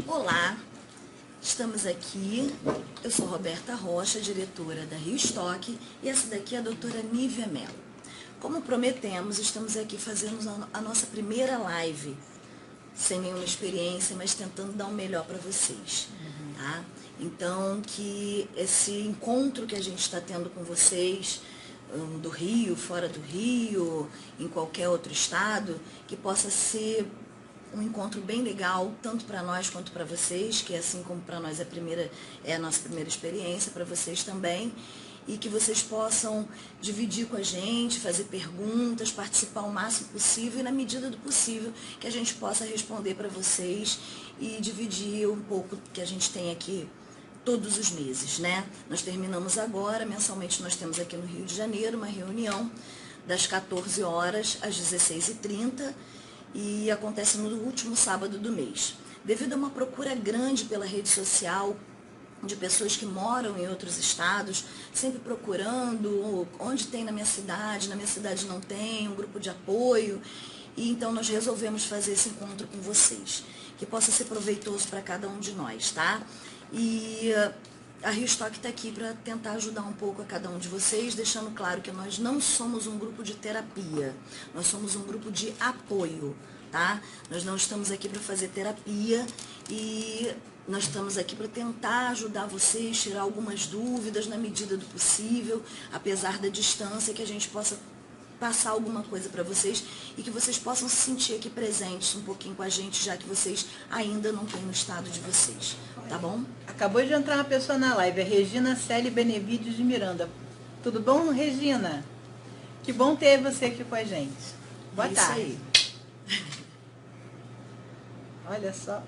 Olá, estamos aqui. Eu sou Roberta Rocha, diretora da Rio Stock, e essa daqui é a doutora Nívia Mello. Como prometemos, estamos aqui fazendo a nossa primeira live, sem nenhuma experiência, mas tentando dar o melhor para vocês, tá? Então, que esse encontro que a gente está tendo com vocês, do Rio, fora do Rio, em qualquer outro estado, que possa ser um encontro bem legal, tanto para nós quanto para vocês, que assim como para nós é a nossa primeira experiência, para vocês também, e que vocês possam dividir com a gente, fazer perguntas, participar o máximo possível e na medida do possível que a gente possa responder para vocês e dividir um pouco que a gente tem aqui todos os meses, né? Nós terminamos agora, mensalmente nós temos aqui no Rio de Janeiro uma reunião das 14 horas às 16h30, e acontece no último sábado do mês. Devido a uma procura grande pela rede social, de pessoas que moram em outros estados, sempre procurando onde tem na minha cidade não tem, um grupo de apoio, e então nós resolvemos fazer esse encontro com vocês, que possa ser proveitoso para cada um de nós, tá? E a Rio Stock está aqui para tentar ajudar um pouco a cada um de vocês, deixando claro que nós não somos um grupo de terapia, nós somos um grupo de apoio, tá? Nós não estamos aqui para fazer terapia e nós estamos aqui para tentar ajudar vocês, tirar algumas dúvidas na medida do possível, apesar da distância, que a gente possa passar alguma coisa para vocês e que vocês possam se sentir aqui presentes um pouquinho com a gente, já que vocês ainda não têm no estado de vocês, tá bom? Acabou de entrar uma pessoa na live, a Regina Celi Benevides de Miranda. Tudo bom, Regina? Que bom ter você aqui com a gente. Boa tarde. Aí. Olha só.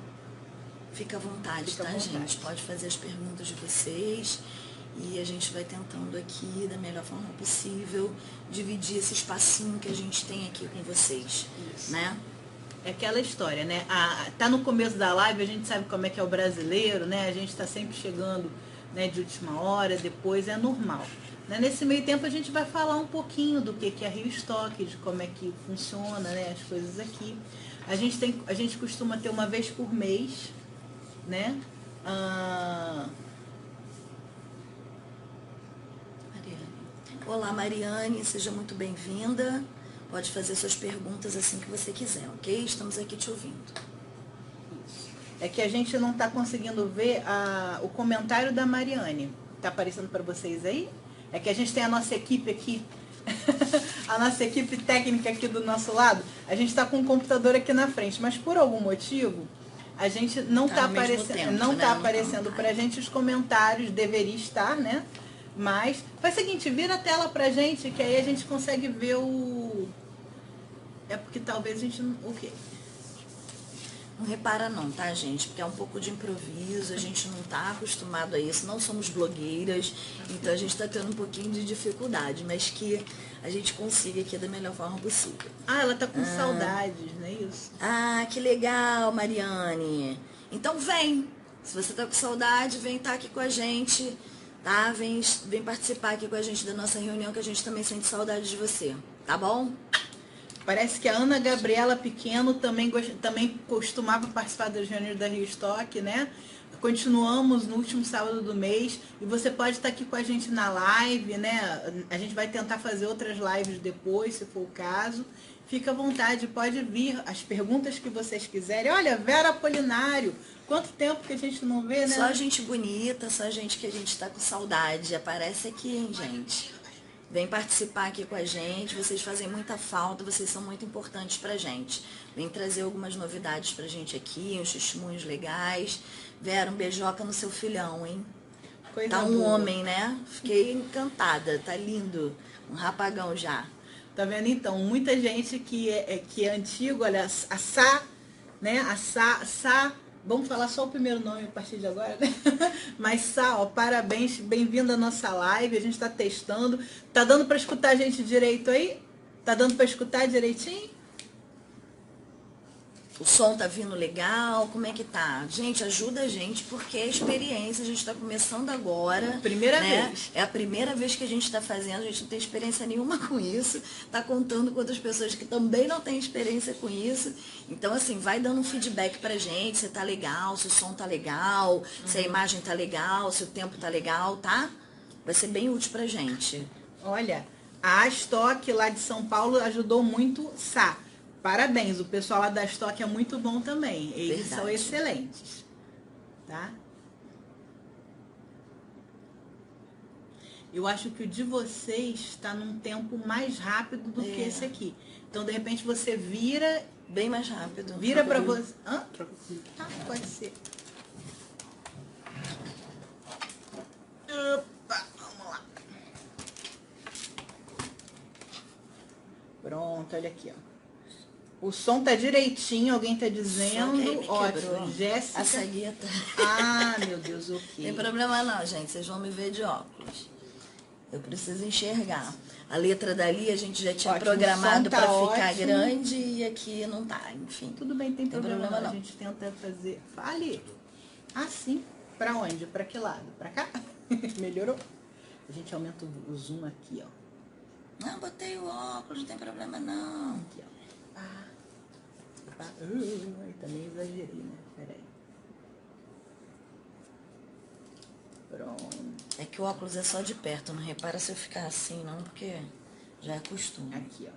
Fica à vontade, tá, gente? Pode fazer as perguntas de vocês e a gente vai tentando aqui, da melhor forma possível, dividir esse espacinho que a gente tem aqui com vocês, né? É aquela história, né? Tá no começo da live, a gente sabe como é que é o brasileiro, né? A gente está sempre chegando, né, de última hora, depois é normal. Né? Nesse meio tempo a gente vai falar um pouquinho do que é a Rio Stock, de como é que funciona, né, as coisas aqui. A gente costuma ter uma vez por mês, né? Olá, Mariane, seja muito bem-vinda. Pode fazer suas perguntas assim que você quiser, ok? Estamos aqui te ouvindo. É que a gente não está conseguindo ver o comentário da Mariane. Está aparecendo para vocês aí? É que a gente tem a nossa equipe aqui, a nossa equipe técnica aqui do nosso lado. A gente está com o computador aqui na frente, mas por algum motivo a gente não está aparecendo para a gente os comentários, deveria estar, né? Mas faz o seguinte, vira a tela pra gente, que aí a gente consegue ver o... É porque talvez a gente não... O quê? Não repara não, tá, gente? Porque é um pouco de improviso, a gente não tá acostumado a isso, não somos blogueiras, então a gente tá tendo um pouquinho de dificuldade, mas que a gente consiga aqui da melhor forma possível. Ela tá com saudades, não é isso? Que legal, Mariane. Então vem, se você tá com saudade, vem estar aqui com a gente, tá? Vem participar aqui com a gente da nossa reunião, que a gente também sente saudade de você, tá bom? Parece que a Ana Gabriela Pequeno também costumava participar das reuniões da Rio Stock, né? Continuamos no último sábado do mês e você pode estar aqui com a gente na live, né? A gente vai tentar fazer outras lives depois, se for o caso. Fica à vontade, pode vir as perguntas que vocês quiserem. Olha, Vera Apolinário, quanto tempo que a gente não vê, né? Só gente bonita, só gente que a gente tá com saudade. Aparece aqui, hein, gente? Vem participar aqui com a gente, vocês fazem muita falta, vocês são muito importantes pra gente. Vem trazer algumas novidades pra gente aqui, uns testemunhos legais. Vera, um beijoca no seu filhão, hein? Coisa tá um boa. Homem, né? Fiquei encantada, tá lindo. Um rapagão já. Tá vendo então? Muita gente que é antigo, olha, a Sá, né? A Sá, vamos falar só o primeiro nome a partir de agora, né? Mas Sá, ó, parabéns, bem-vindo à nossa live, a gente tá testando. Tá dando para escutar a gente direito aí? Tá dando para escutar direitinho? O som tá vindo legal? Como é que tá? Gente, ajuda a gente, porque é experiência, a gente tá começando agora. Primeira vez. É a primeira vez que a gente tá fazendo, a gente não tem experiência nenhuma com isso. Tá contando com outras pessoas que também não têm experiência com isso. Então, assim, vai dando um feedback pra gente, se tá legal, se o som tá legal, se a imagem tá legal, se o tempo tá legal, tá? Vai ser bem útil pra gente. Olha, a Stock lá de São Paulo ajudou muito, Sá. Parabéns, o pessoal lá da Stock é muito bom também. Eles são excelentes, tá? Eu acho que o de vocês está num tempo mais rápido do que esse aqui. Então, de repente, você vira... Bem mais rápido. Vira para você... Hã? Ah, pode ser. Opa, vamos lá. Pronto, olha aqui, ó. O som tá direitinho, alguém tá dizendo. Ótimo, Jéssica. A cegueta. Ah, meu Deus, ok. Tem problema não, gente. Vocês vão me ver de óculos. Eu preciso enxergar. A letra dali a gente já tinha programado para ficar grande e aqui não tá, enfim. Tudo bem, tem problema não. A gente tenta fazer... Fale. Assim. Pra onde? Pra que lado? Pra cá? Melhorou? A gente aumenta o zoom aqui, ó. Não, botei o óculos, não tem problema não. Aqui, ó. Também exagerei, né? Peraí. Pronto. É que o óculos é só de perto, não repara se eu ficar assim não, porque já é costume. Aqui, ó.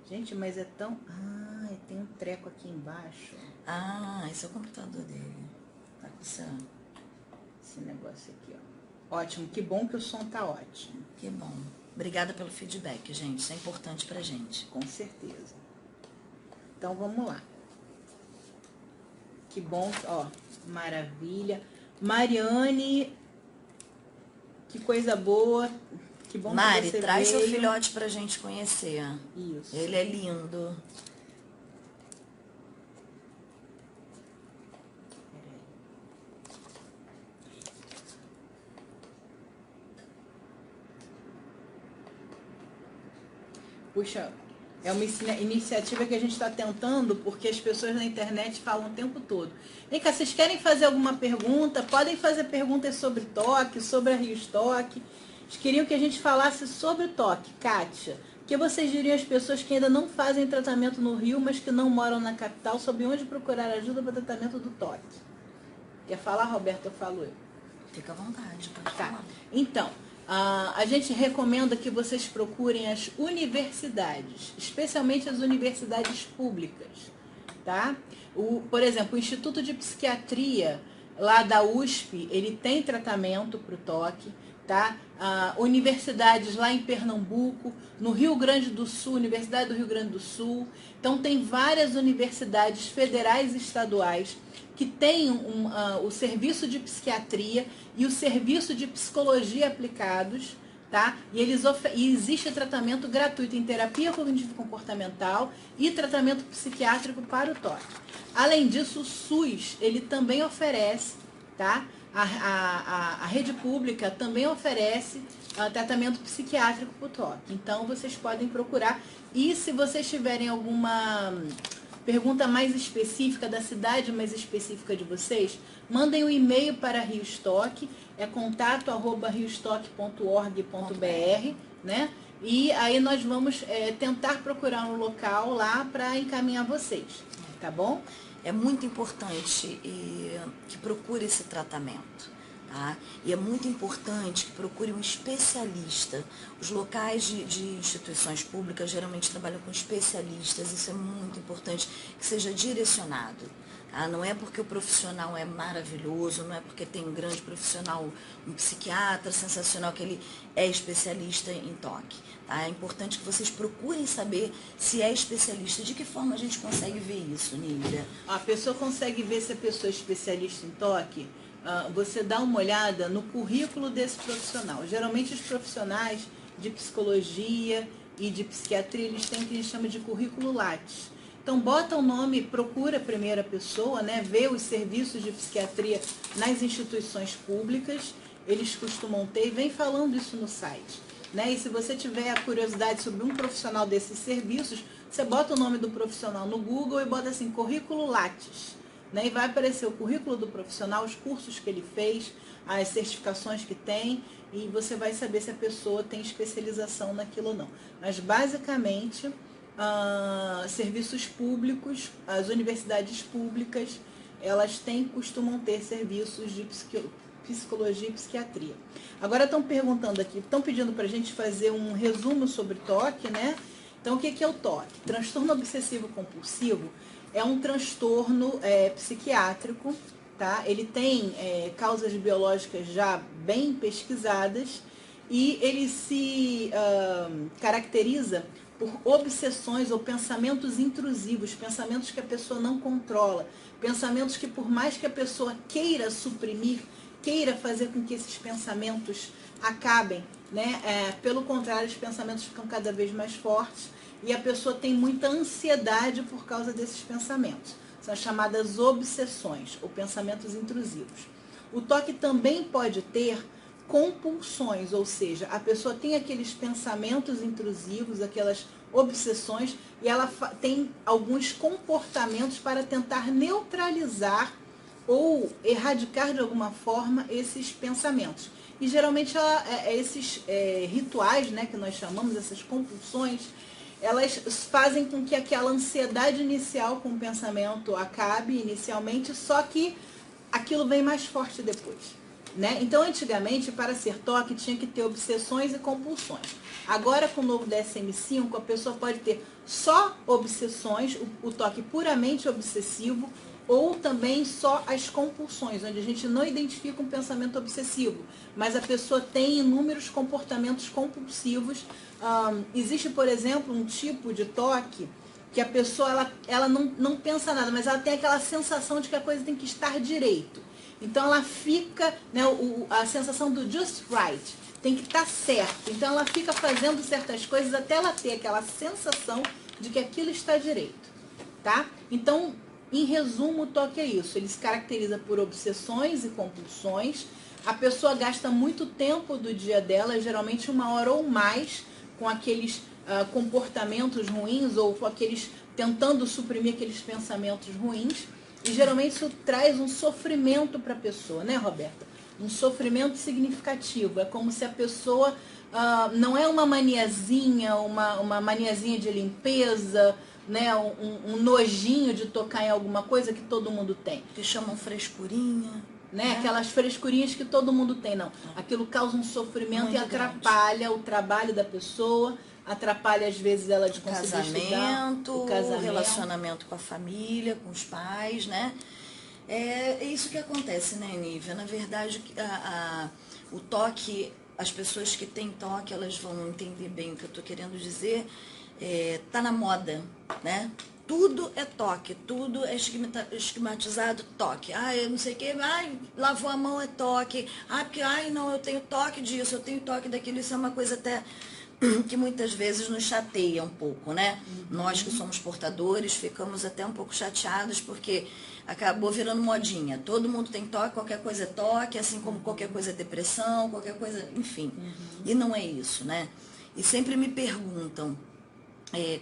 Gente, mas é tão... Ah, tem um treco aqui embaixo. Ah, esse é o computador dele. Tá com esse negócio aqui, ó. Ótimo, que bom que o som tá ótimo. Que bom. Obrigada pelo feedback, gente. Isso é importante pra gente. Com certeza. Então, vamos lá. Que bom, ó. Maravilha. Mariane, que coisa boa. Que bom Mari, que você traz veio. seu filhote pra gente conhecer. Isso. Ele é lindo. Puxa, é uma iniciativa que a gente está tentando, porque as pessoas na internet falam o tempo todo. Vem cá, vocês querem fazer alguma pergunta? Podem fazer perguntas sobre toque, sobre a Rio Stock. Eles queriam que a gente falasse sobre o toque. Kátia, o que vocês diriam às pessoas que ainda não fazem tratamento no Rio, mas que não moram na capital, sobre onde procurar ajuda para tratamento do toque? Quer falar, Roberto? Eu falo eu. Fica à vontade, pode Tá. falar. Então, a gente recomenda que vocês procurem as universidades, especialmente as universidades públicas, tá? Por exemplo, o Instituto de Psiquiatria, lá da USP, ele tem tratamento para o toque, tá? Universidades lá em Pernambuco, no Rio Grande do Sul, Universidade do Rio Grande do Sul. Então, tem várias universidades federais e estaduais que têm o serviço de psiquiatria e o serviço de psicologia aplicados, tá? E existe tratamento gratuito em terapia cognitivo-comportamental e tratamento psiquiátrico para o toque. Além disso, o SUS, ele também oferece, tá? A rede pública também oferece tratamento psiquiátrico para o toque. Então, vocês podem procurar. E se vocês tiverem alguma pergunta mais específica da cidade mais específica de vocês, mandem um e-mail para a Rio Stock, é contato@riostock.org.br, né? E aí nós vamos tentar procurar um local lá para encaminhar vocês, tá bom? É muito importante que procure esse tratamento. Tá? E é muito importante que procure um especialista. Os locais de instituições públicas geralmente trabalham com especialistas, isso é muito importante, que seja direcionado. Tá? Não é porque o profissional é maravilhoso, não é porque tem um grande profissional, um psiquiatra sensacional, que ele é especialista em toque. Tá? É importante que vocês procurem saber se é especialista. De que forma a gente consegue ver isso, Nília? A pessoa consegue ver se a pessoa é especialista em toque. Você dá uma olhada no currículo desse profissional. Geralmente os profissionais de psicologia e de psiquiatria, eles têm o que a gente chama de currículo Lattes. Então bota o nome, procura a primeira pessoa, né, vê os serviços de psiquiatria nas instituições públicas, eles costumam ter, e vem falando isso no site. Né? E se você tiver a curiosidade sobre um profissional desses serviços, Você bota o nome do profissional no Google e bota assim, currículo Lattes, né? E vai aparecer o currículo do profissional, os cursos que ele fez, as certificações que tem, e você vai saber se a pessoa tem especialização naquilo ou não. Mas basicamente, serviços públicos, as universidades públicas, elas costumam ter serviços de psicologia e psiquiatria. Agora estão perguntando aqui, estão pedindo para a gente fazer um resumo sobre TOC, né? Então, o que é o TOC? Transtorno obsessivo compulsivo é um transtorno psiquiátrico, tá? Ele tem causas biológicas já bem pesquisadas e ele se caracteriza por obsessões ou pensamentos intrusivos, pensamentos que a pessoa não controla, pensamentos que por mais que a pessoa queira suprimir, queira fazer com que esses pensamentos acabem, né? Pelo contrário, os pensamentos ficam cada vez mais fortes e a pessoa tem muita ansiedade por causa desses pensamentos. São as chamadas obsessões ou pensamentos intrusivos. O TOC também pode ter compulsões, ou seja, a pessoa tem aqueles pensamentos intrusivos, aquelas obsessões, e ela tem alguns comportamentos para tentar neutralizar ou erradicar de alguma forma esses pensamentos. E geralmente esses rituais, né, que nós chamamos, essas compulsões, elas fazem com que aquela ansiedade inicial com o pensamento acabe inicialmente, só que aquilo vem mais forte depois, né? Então, antigamente, para ser TOC, tinha que ter obsessões e compulsões. Agora, com o novo DSM-5, a pessoa pode ter só obsessões, o TOC puramente obsessivo, ou também só as compulsões, onde a gente não identifica um pensamento obsessivo, mas a pessoa tem inúmeros comportamentos compulsivos. Existe, por exemplo, um tipo de TOC que a pessoa ela não pensa nada, mas ela tem aquela sensação de que a coisa tem que estar direito. Então ela fica, né, a sensação do just right, tem que estar certo. Então ela fica fazendo certas coisas até ela ter aquela sensação de que aquilo está direito, tá? Então, em resumo, o TOC é isso. Ele se caracteriza por obsessões e compulsões. A pessoa gasta muito tempo do dia dela, geralmente 1 hora ou mais, com aqueles comportamentos ruins ou com aqueles tentando suprimir aqueles pensamentos ruins. E geralmente isso traz um sofrimento para a pessoa, né, Roberta? Um sofrimento significativo. É como se a pessoa não é uma maniazinha, uma maniazinha de limpeza, né, um nojinho de tocar em alguma coisa que todo mundo tem. Que chamam frescurinha. Né? Aquelas frescurinhas que todo mundo tem, não. Aquilo causa um sofrimento muito e atrapalha o trabalho da pessoa, atrapalha às vezes ela de conseguir estudar, o casamento, o relacionamento com a família, com os pais, né? É isso que acontece, né, Nívia? Na verdade, o TOC, as pessoas que têm TOC, elas vão entender bem o que eu estou querendo dizer. Tá na moda, né? Tudo é TOC, tudo é estigmatizado TOC. Eu não sei o que, lavou a mão é TOC. Porque, não, eu tenho TOC disso, eu tenho TOC daquilo. Isso é uma coisa até que muitas vezes nos chateia um pouco, né? Nós que somos portadores ficamos até um pouco chateados porque acabou virando modinha. Todo mundo tem TOC, qualquer coisa é TOC, assim como qualquer coisa é depressão, qualquer coisa, enfim. E não é isso, né? E sempre me perguntam,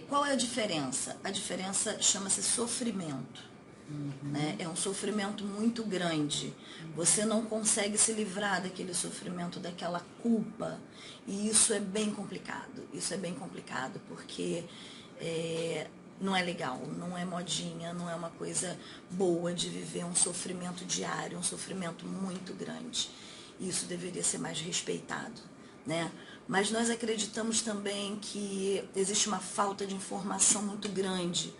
qual é a diferença? A diferença chama-se sofrimento. Né? É um sofrimento muito grande. Você não consegue se livrar daquele sofrimento, daquela culpa. E isso é bem complicado. Isso é bem complicado porque não é legal, não é modinha, não é uma coisa boa de viver um sofrimento diário, um sofrimento muito grande. Isso deveria ser mais respeitado, né? Mas nós acreditamos também que existe uma falta de informação muito grande,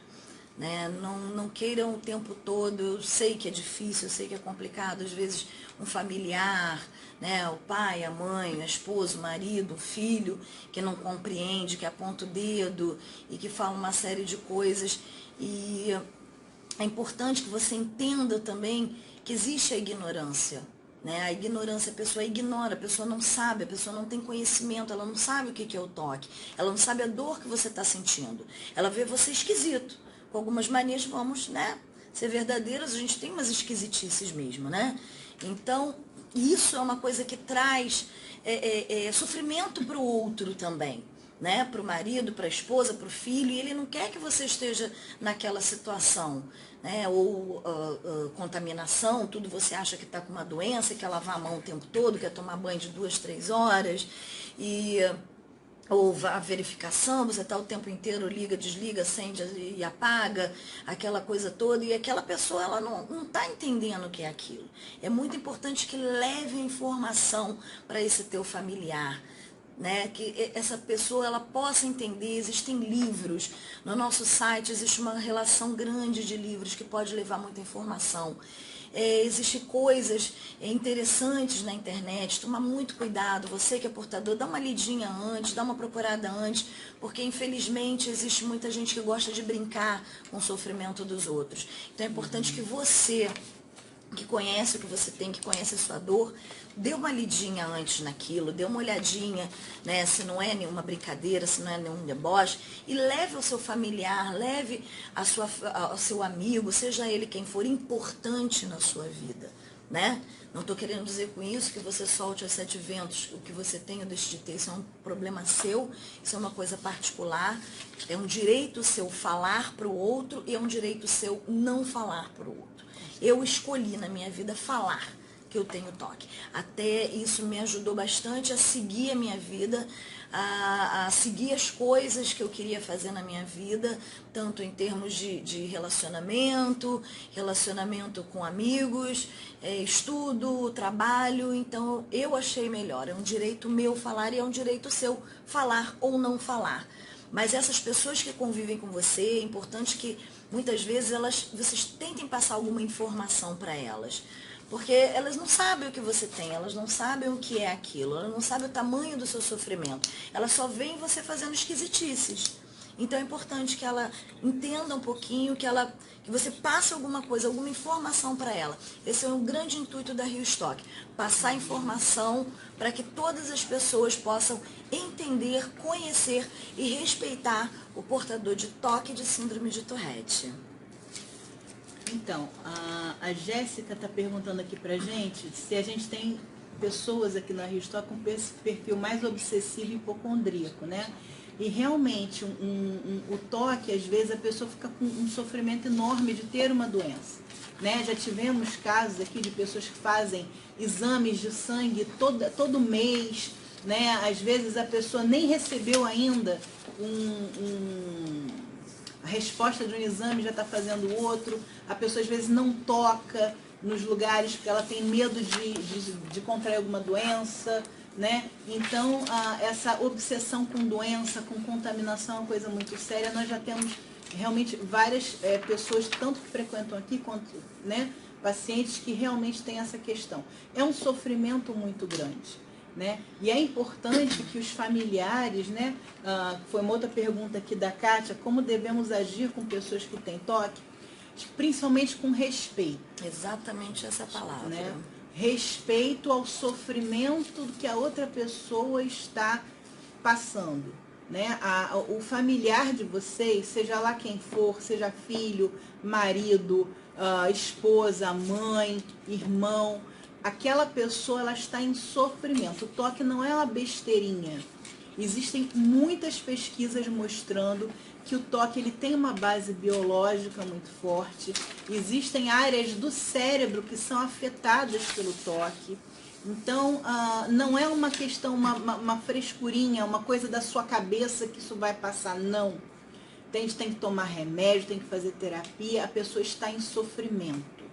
né? Não queiram o tempo todo, eu sei que é difícil, eu sei que é complicado, às vezes um familiar, né? O pai, a mãe, a esposa, o marido, o filho, que não compreende, que aponta o dedo e que fala uma série de coisas. E é importante que você entenda também que existe a ignorância. Né? A ignorância, a pessoa ignora, a pessoa não sabe, a pessoa não tem conhecimento, ela não sabe o que é o TOC, ela não sabe a dor que você está sentindo, ela vê você esquisito, com algumas manias, vamos, né, ser verdadeiras, a gente tem umas esquisitices mesmo, né? Então, isso é uma coisa que traz sofrimento para o outro também, né, para o marido, para a esposa, para o filho, e ele não quer que você esteja naquela situação, né, ou contaminação, tudo você acha que está com uma doença, quer lavar a mão o tempo todo, quer tomar banho de 2, 3 horas, ou a verificação, você está o tempo inteiro, liga, desliga, acende e apaga, aquela coisa toda, e aquela pessoa ela não está entendendo o que é aquilo. É muito importante que leve a informação para esse teu familiar, né? Que essa pessoa ela possa entender. Existem livros, no nosso site existe uma relação grande de livros que pode levar muita informação. Existem coisas interessantes na internet, toma muito cuidado, você que é portador, dá uma lidinha antes, dá uma procurada antes, porque infelizmente existe muita gente que gosta de brincar com o sofrimento dos outros. Então é importante que você, que conhece o que você tem, que conhece a sua dor, dê uma lidinha antes naquilo, dê uma olhadinha, né, se não é nenhuma brincadeira, se não é nenhum deboche, e leve o seu familiar, leve ao seu amigo, seja ele quem for, importante na sua vida, né? Não estou querendo dizer com isso que você solte os 7 ventos, o que você tem ou deixe de ter, isso é um problema seu, isso é uma coisa particular, é um direito seu falar para o outro e é um direito seu não falar para o outro. Eu escolhi na minha vida falar que eu tenho toque. Até isso me ajudou bastante a seguir a minha vida, a seguir as coisas que eu queria fazer na minha vida, tanto em termos de relacionamento com amigos, estudo, trabalho. Então eu achei melhor, é um direito meu falar e é um direito seu falar ou não falar. Mas essas pessoas que convivem com você, é importante que muitas vezes vocês tentem passar alguma informação para elas. Porque elas não sabem o que você tem, elas não sabem o que é aquilo, elas não sabem o tamanho do seu sofrimento. Elas só veem você fazendo esquisitices. Então é importante que ela entenda um pouquinho, que você passe alguma coisa, alguma informação para ela. Esse é o grande intuito da Rio Stock, passar informação para que todas as pessoas possam entender, conhecer e respeitar o portador de toque de síndrome de Tourette. Então, a Jéssica está perguntando aqui pra gente se a gente tem pessoas aqui na Rio Stock com perfil mais obsessivo e hipocondríaco, né? E realmente, o toque, às vezes, a pessoa fica com um sofrimento enorme de ter uma doença, né? Já tivemos casos aqui de pessoas que fazem exames de sangue todo mês, né? Às vezes a pessoa nem recebeu ainda a resposta de um exame, já está fazendo outro. A pessoa às vezes não toca nos lugares porque ela tem medo de contrair alguma doença, né? Então, essa obsessão com doença, com contaminação é uma coisa muito séria. Nós já temos realmente várias pessoas, tanto que frequentam aqui, quanto, né, pacientes que realmente têm essa questão. É um sofrimento muito grande, né? E é importante que os familiares, né? Foi uma outra pergunta aqui da Kátia, como devemos agir com pessoas que têm toque? Principalmente com respeito. Exatamente essa palavra. Né? Respeito ao sofrimento que a outra pessoa está passando. Né? O familiar de vocês, seja lá quem for, seja filho, marido, esposa, mãe, irmão, aquela pessoa ela está em sofrimento. O toque não é uma besteirinha. Existem muitas pesquisas mostrando que o toque ele tem uma base biológica muito forte. Existem áreas do cérebro que são afetadas pelo toque. Então, não é uma questão, uma frescurinha, uma coisa da sua cabeça que isso vai passar, não. Tem que tomar remédio, tem que fazer terapia, a pessoa está em sofrimento.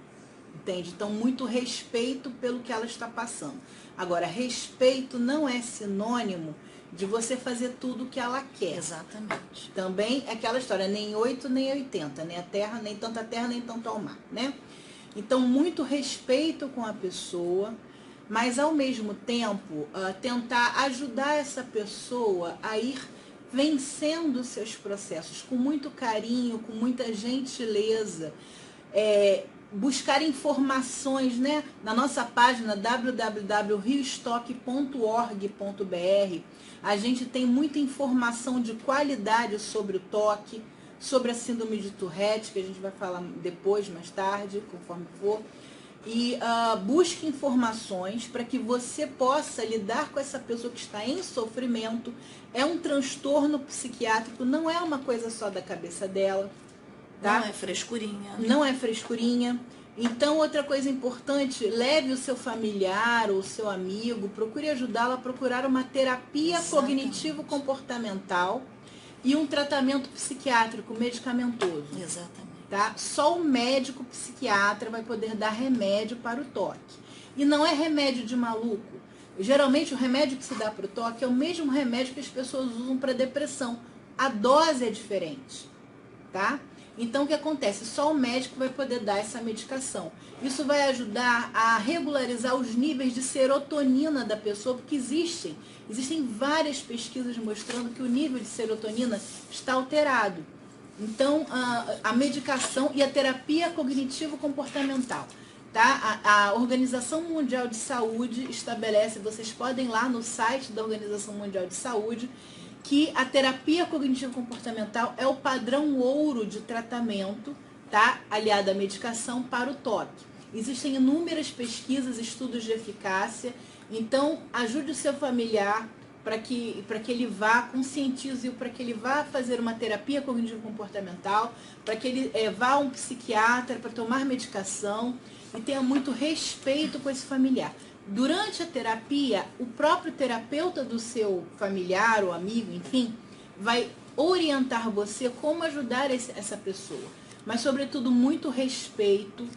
Entende? Então, muito respeito pelo que ela está passando. Agora, respeito não é sinônimo de você fazer tudo o que ela quer. Exatamente. Também é aquela história, nem 8 nem 80, né? Nem tanto a terra, nem tanto ao mar, né? Então, muito respeito com a pessoa, mas ao mesmo tempo, tentar ajudar essa pessoa a ir vencendo seus processos com muito carinho, com muita gentileza, buscar informações, né? Na nossa página www.riostock.org.br, a gente tem muita informação de qualidade sobre o toque, sobre a síndrome de Tourette, que a gente vai falar depois, mais tarde, conforme for. e busque informações para que você possa lidar com essa pessoa que está em sofrimento. É um transtorno psiquiátrico, não é uma coisa só da cabeça dela, tá? Não é frescurinha. Não é frescurinha. Então, outra coisa importante, leve o seu familiar ou o seu amigo, procure ajudá-lo a procurar uma terapia cognitivo-comportamental e um tratamento psiquiátrico medicamentoso. Exatamente. Tá? Só o médico psiquiatra vai poder dar remédio para o toque. E não é remédio de maluco. Geralmente o remédio que se dá para o toque é o mesmo remédio que as pessoas usam para depressão. A dose é diferente, tá? Então o que acontece? Só o médico vai poder dar essa medicação. Isso vai ajudar a regularizar os níveis de serotonina da pessoa, porque existem várias pesquisas mostrando que o nível de serotonina está alterado. Então, a medicação e a terapia cognitivo-comportamental, tá? A Organização Mundial de Saúde estabelece, vocês podem ir lá no site da Organização Mundial de Saúde, que a terapia cognitivo-comportamental é o padrão ouro de tratamento, tá? Aliado à medicação para o toque. Existem inúmeras pesquisas, estudos de eficácia, então ajude o seu familiar para que ele vá, conscientize-o, para que ele vá fazer uma terapia cognitivo-comportamental, para que ele vá a um psiquiatra para tomar medicação e tenha muito respeito com esse familiar. Durante a terapia, o próprio terapeuta do seu familiar ou amigo, enfim, vai orientar você como ajudar essa pessoa. Mas, sobretudo, muito respeito,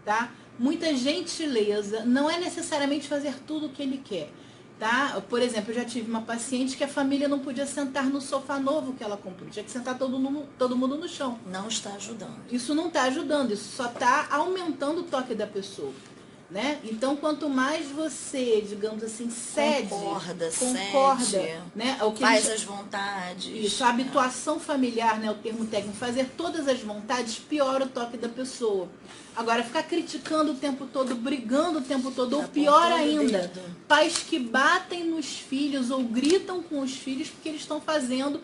tá? Muita gentileza. Não é necessariamente fazer tudo o que ele quer. Tá? Por exemplo, eu já tive uma paciente que a família não podia sentar no sofá novo que ela comprou. Tinha que sentar todo mundo no chão. Não está ajudando. Isso não está ajudando, isso só está aumentando o toque da pessoa. Né? Então, quanto mais você, digamos assim, cede, concorda, né? O que faz as vontades. Isso, a habituação familiar, né? O termo técnico, fazer todas as vontades piora o toque da pessoa. Agora, ficar criticando o tempo todo, brigando o tempo todo, ou pior ainda, pais que batem nos filhos ou gritam com os filhos porque eles estão fazendo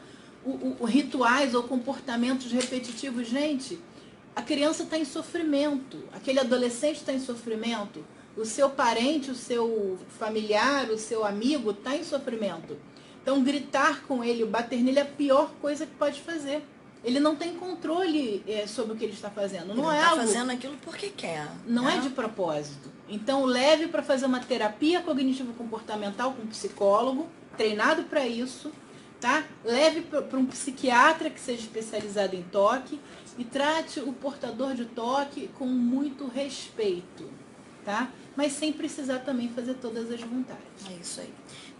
rituais ou comportamentos repetitivos. Gente, a criança está em sofrimento, aquele adolescente está em sofrimento, o seu parente, o seu familiar, o seu amigo está em sofrimento. Então, gritar com ele, bater nele é a pior coisa que pode fazer. Ele não tem controle sobre o que ele está fazendo. Não é está algo, fazendo aquilo porque quer. Não é de propósito. Então, leve para fazer uma terapia cognitivo-comportamental com um psicólogo, treinado para isso, tá? Leve para um psiquiatra que seja especializado em toque e trate o portador de toque com muito respeito, tá? Mas sem precisar também fazer todas as vontades. É isso aí.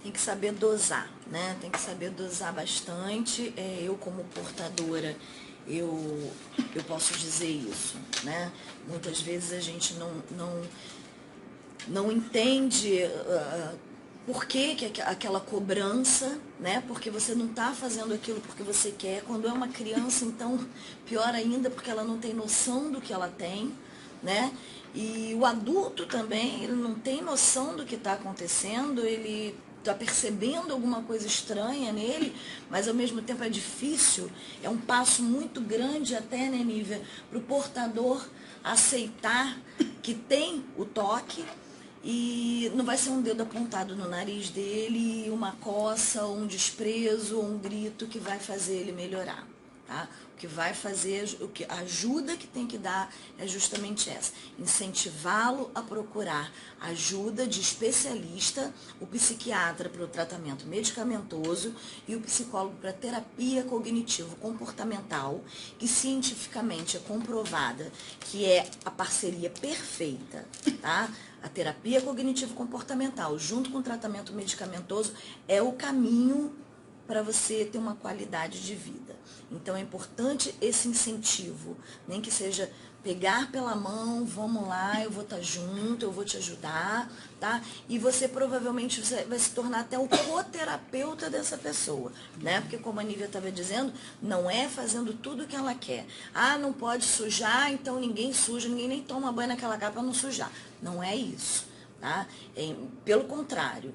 Tem que saber dosar, né? Tem que saber dosar bastante. Eu, como portadora, eu posso dizer isso, né? Muitas vezes a gente não entende por que aquela cobrança, né? Porque você não está fazendo aquilo porque você quer. Quando é uma criança, então, pior ainda, porque ela não tem noção do que ela tem, né? E o adulto também, ele não tem noção do que está acontecendo, ele está percebendo alguma coisa estranha nele, mas ao mesmo tempo é difícil, é um passo muito grande até, né, Nívia, para o portador aceitar que tem o toque e não vai ser um dedo apontado no nariz dele, uma coça, um desprezo, um grito que vai fazer ele melhorar, tá? O que vai fazer, a ajuda que tem que dar é justamente essa, incentivá-lo a procurar ajuda de especialista, o psiquiatra para o tratamento medicamentoso e o psicólogo para terapia cognitivo-comportamental, que cientificamente é comprovada que é a parceria perfeita, tá? A terapia cognitivo-comportamental junto com o tratamento medicamentoso é o caminho para você ter uma qualidade de vida. Então é importante esse incentivo, nem que seja pegar pela mão, vamos lá, eu vou estar junto, eu vou te ajudar, tá? E você provavelmente vai se tornar até o coterapeuta dessa pessoa, né? Porque como a Nívia estava dizendo, não é fazendo tudo o que ela quer. Ah, não pode sujar, então ninguém suja, ninguém nem toma banho naquela capa para não sujar. Não é isso, tá? Pelo contrário.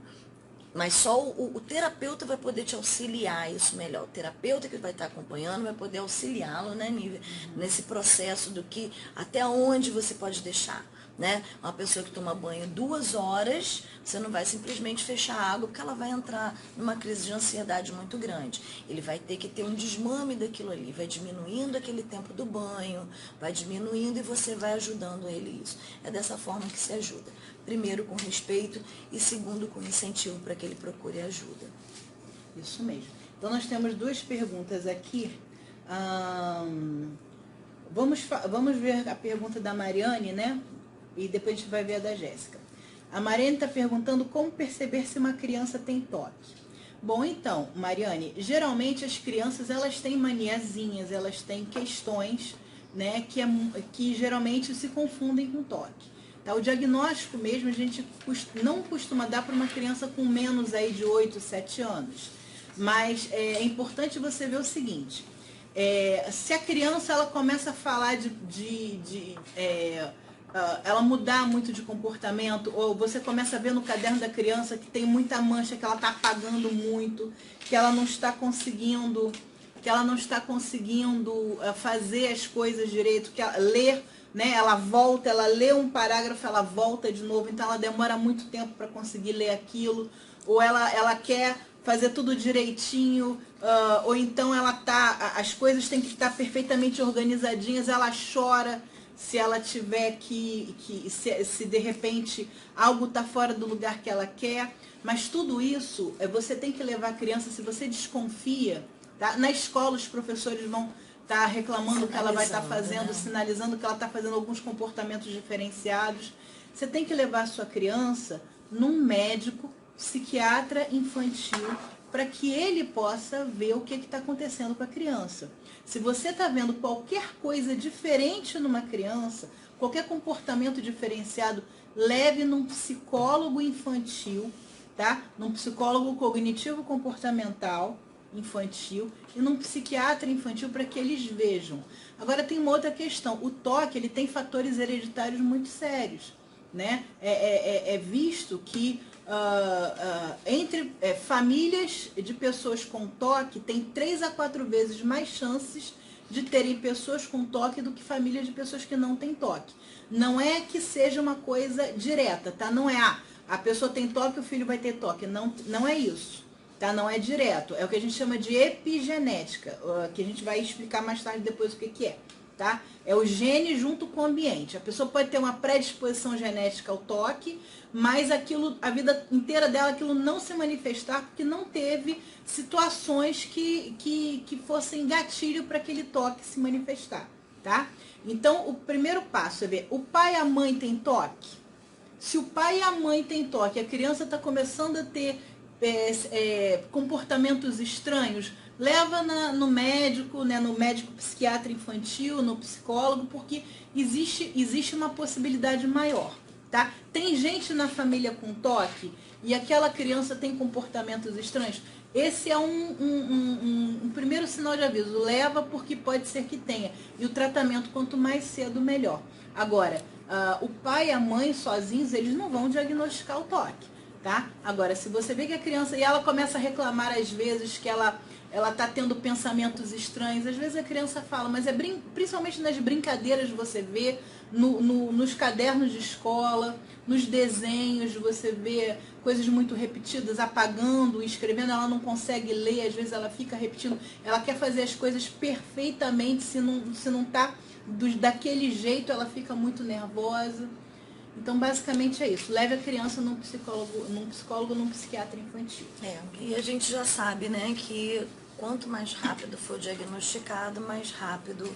Mas só o terapeuta vai poder te auxiliar isso melhor. O terapeuta que vai estar acompanhando vai poder auxiliá-lo, né, Nívia? Nesse processo do que, até onde você pode deixar. né? Uma pessoa que toma banho 2 horas, você não vai simplesmente fechar a água porque ela vai entrar numa crise de ansiedade muito grande. Ele vai ter que ter um desmame daquilo ali, vai diminuindo aquele tempo do banho, vai diminuindo e você vai ajudando ele isso. É dessa forma que se ajuda. Primeiro com respeito e segundo com incentivo para que ele procure ajuda. Isso mesmo. Então nós temos 2 perguntas aqui. Vamos ver a pergunta da Mariane, né? E depois a gente vai ver a da Jéssica. A Mariane está perguntando como perceber se uma criança tem toque. Bom, então, Mariane, geralmente as crianças elas têm maniazinhas, elas têm questões, né, que geralmente se confundem com toque. Tá? O diagnóstico mesmo a gente não costuma dar para uma criança com menos aí de 8, 7 anos. Mas é importante você ver o seguinte, se a criança ela começa a falar ela mudar muito de comportamento, ou você começa a ver no caderno da criança que tem muita mancha, que ela está apagando muito, que ela não está conseguindo, fazer as coisas direito, que ela ler, né? Ela lê um parágrafo, ela volta de novo, então ela demora muito tempo para conseguir ler aquilo, ou ela quer fazer tudo direitinho, ou então as coisas têm que estar perfeitamente organizadinhas, ela chora se ela tiver se de repente algo está fora do lugar que ela quer. Mas tudo isso, você tem que levar a criança, se você desconfia, tá? Na escola os professores vão estar reclamando que ela vai estar fazendo, né? Sinalizando que ela está fazendo alguns comportamentos diferenciados. Você tem que levar a sua criança num médico psiquiatra infantil para que ele possa ver o que está acontecendo com a criança. Se você está vendo qualquer coisa diferente numa criança, qualquer comportamento diferenciado, leve num psicólogo infantil, tá? Num psicólogo cognitivo comportamental infantil e num psiquiatra infantil para que eles vejam. Agora tem uma outra questão, o toque ele tem fatores hereditários muito sérios, né? É visto que entre famílias de pessoas com toque tem 3 a 4 vezes mais chances de terem pessoas com toque do que famílias de pessoas que não têm toque. Não é que seja uma coisa direta, tá? Não é a pessoa tem toque, o filho vai ter toque. Não é isso, tá? Não é direto. É o que a gente chama de epigenética, que a gente vai explicar mais tarde depois o que é. Tá? É o gene junto com o ambiente. A pessoa pode ter uma predisposição genética ao toque, mas a vida inteira dela aquilo não se manifestar porque não teve situações que fossem gatilho para aquele toque se manifestar, tá? Então, o primeiro passo é ver, o pai e a mãe têm toque? Se o pai e a mãe têm toque, a criança está começando a ter comportamentos estranhos, leva no médico, né, no médico psiquiatra infantil, no psicólogo, porque existe uma possibilidade maior, tá? Tem gente na família com toque e aquela criança tem comportamentos estranhos. Esse é um primeiro sinal de aviso. Leva porque pode ser que tenha. E o tratamento, quanto mais cedo, melhor. Agora, o pai e a mãe sozinhos, eles não vão diagnosticar o toque, tá? Agora, se você vê que a criança... E ela começa a reclamar às vezes que ela está tendo pensamentos estranhos. Às vezes a criança fala, mas principalmente nas brincadeiras você vê, nos cadernos de escola, nos desenhos, você vê coisas muito repetidas, apagando, escrevendo, ela não consegue ler, às vezes ela fica repetindo, ela quer fazer as coisas perfeitamente, se não está daquele jeito, ela fica muito nervosa. Então, basicamente é isso. Leve a criança num psicólogo, num psiquiatra infantil. E a gente já sabe, né, que quanto mais rápido for diagnosticado, mais rápido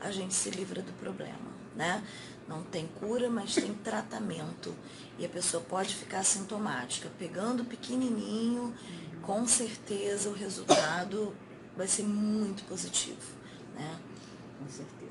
a gente se livra do problema, né? Não tem cura, mas tem tratamento. E a pessoa pode ficar sintomática. Pegando pequenininho, com certeza o resultado vai ser muito positivo, né? Com certeza.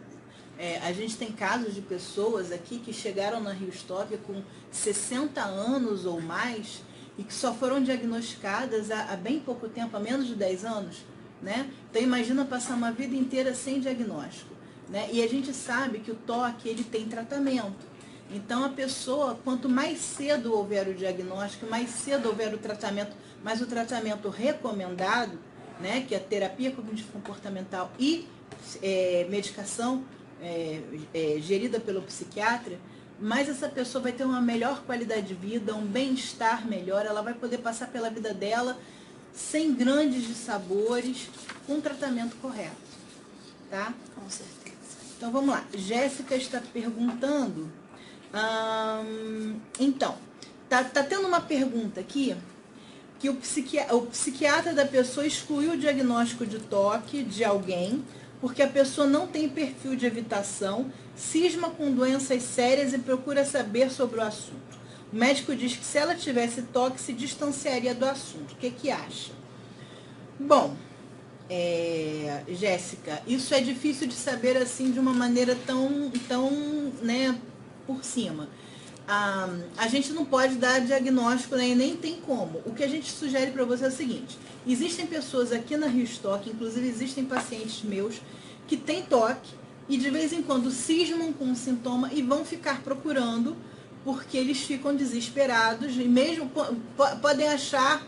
A gente tem casos de pessoas aqui que chegaram na Rio Stock com 60 anos ou mais e que só foram diagnosticadas há bem pouco tempo, há menos de 10 anos, né? Então imagina passar uma vida inteira sem diagnóstico, né? E a gente sabe que o toque ele tem tratamento. Então a pessoa, quanto mais cedo houver o diagnóstico, mais cedo houver o tratamento, mas o tratamento recomendado, né, que é a terapia cognitivo-comportamental e medicação gerida pelo psiquiatra, mais essa pessoa vai ter uma melhor qualidade de vida, um bem-estar melhor, ela vai poder passar pela vida dela sem grandes dissabores, com um tratamento correto, tá? Com certeza. Então vamos lá, Jéssica está perguntando, então, tá tendo uma pergunta aqui, que o psiquiatra da pessoa excluiu o diagnóstico de toque de alguém, porque a pessoa não tem perfil de evitação, cisma com doenças sérias e procura saber sobre o assunto. O médico diz que se ela tivesse toque, se distanciaria do assunto. O que acha? Bom, Jéssica, isso é difícil de saber assim de uma maneira tão né, por cima. A gente não pode dar diagnóstico, né, e nem tem como. O que a gente sugere para você é o seguinte: existem pessoas aqui na RioStock, inclusive existem pacientes meus, que têm toque e de vez em quando cismam com um sintoma e vão ficar procurando, porque eles ficam desesperados e mesmo podem achar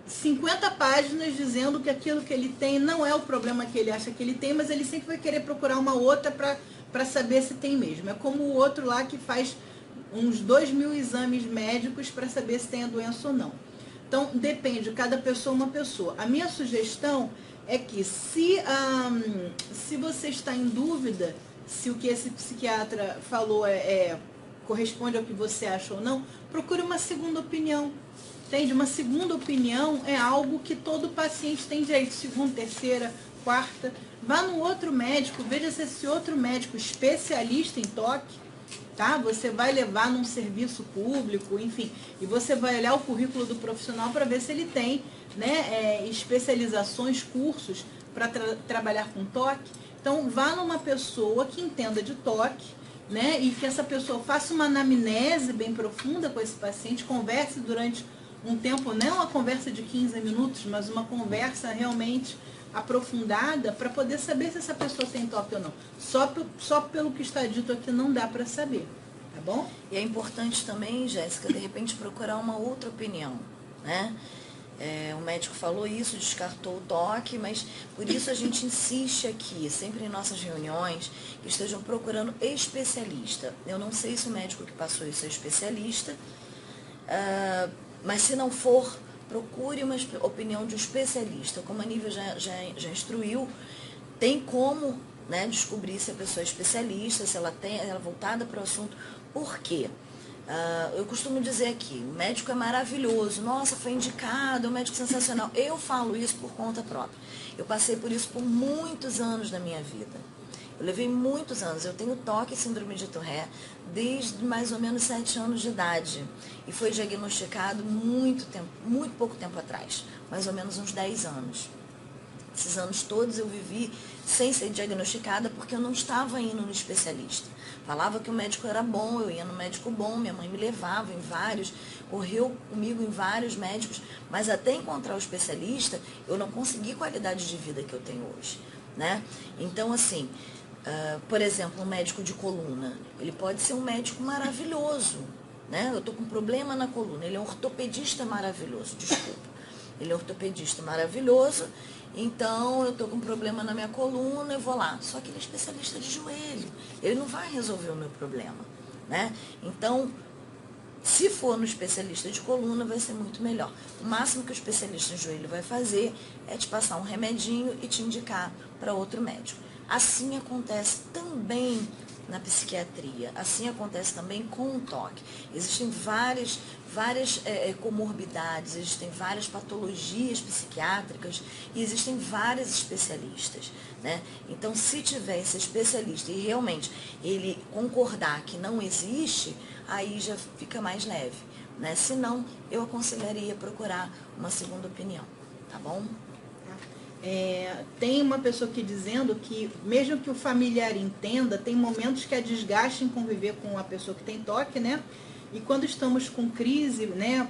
50 páginas dizendo que aquilo que ele tem não é o problema que ele acha que ele tem, mas ele sempre vai querer procurar uma outra para saber se tem mesmo. É como o outro lá que faz uns 2.000 exames médicos para saber se tem a doença ou não. Então, depende, cada pessoa é uma pessoa. A minha sugestão é que se você está em dúvida se o que esse psiquiatra falou corresponde ao que você acha ou não, procure uma segunda opinião. Entende? Uma segunda opinião é algo que todo paciente tem direito, segunda, terceira, quarta. Vá no outro médico, veja se esse outro médico especialista em toque, tá? Você vai levar num serviço público, enfim, e você vai olhar o currículo do profissional para ver se ele tem, né, especializações, cursos para trabalhar com toque. Então, vá numa pessoa que entenda de toque, né, e que essa pessoa faça uma anamnese bem profunda com esse paciente, converse durante um tempo, não uma conversa de 15 minutos, mas uma conversa realmente aprofundada para poder saber se essa pessoa tem toque ou não. Só pelo que está dito aqui não dá para saber, tá bom? E é importante também, Jéssica, de repente procurar uma outra opinião, né? O médico falou isso, descartou o toque, mas por isso a gente insiste aqui, sempre em nossas reuniões, que estejam procurando especialista. Eu não sei se o médico que passou isso é especialista, mas se não for, procure uma opinião de um especialista. Como a Nívia já instruiu, tem como, né, descobrir se a pessoa é especialista, se ela é voltada para o assunto. Por quê? Eu costumo dizer aqui, o médico é maravilhoso, nossa, foi indicado, é um médico sensacional. Eu falo isso por conta própria. Eu passei por isso por muitos anos da minha vida. Eu levei muitos anos, eu tenho toque e síndrome de Tourette desde mais ou menos 7 anos de idade. E foi diagnosticado muito pouco tempo atrás, mais ou menos uns 10 anos. Esses anos todos eu vivi sem ser diagnosticada porque eu não estava indo no especialista. Falava que o médico era bom, eu ia no médico bom, minha mãe me levava em vários, correu comigo em vários médicos, mas até encontrar o especialista, eu não consegui qualidade de vida que eu tenho hoje, né? Então, assim, por exemplo, um médico de coluna, ele pode ser um médico maravilhoso, né? Eu estou com problema na coluna, ele é um ortopedista maravilhoso, desculpa. Ele é um ortopedista maravilhoso, então eu estou com problema na minha coluna, eu vou lá. Só que ele é especialista de joelho, ele não vai resolver o meu problema, né? Então, se for no especialista de coluna, vai ser muito melhor. O máximo que o especialista de joelho vai fazer é te passar um remedinho e te indicar para outro médico. Assim acontece também na psiquiatria, assim acontece também com o toque. Existem várias comorbidades, existem várias patologias psiquiátricas e existem vários especialistas, né? Então, se tiver esse especialista e realmente ele concordar que não existe, aí já fica mais leve, né? Se não, eu aconselharia procurar uma segunda opinião, tá bom? Tem uma pessoa aqui dizendo que, mesmo que o familiar entenda, tem momentos que é desgaste em conviver com a pessoa que tem toque, né? E quando estamos com crise, né,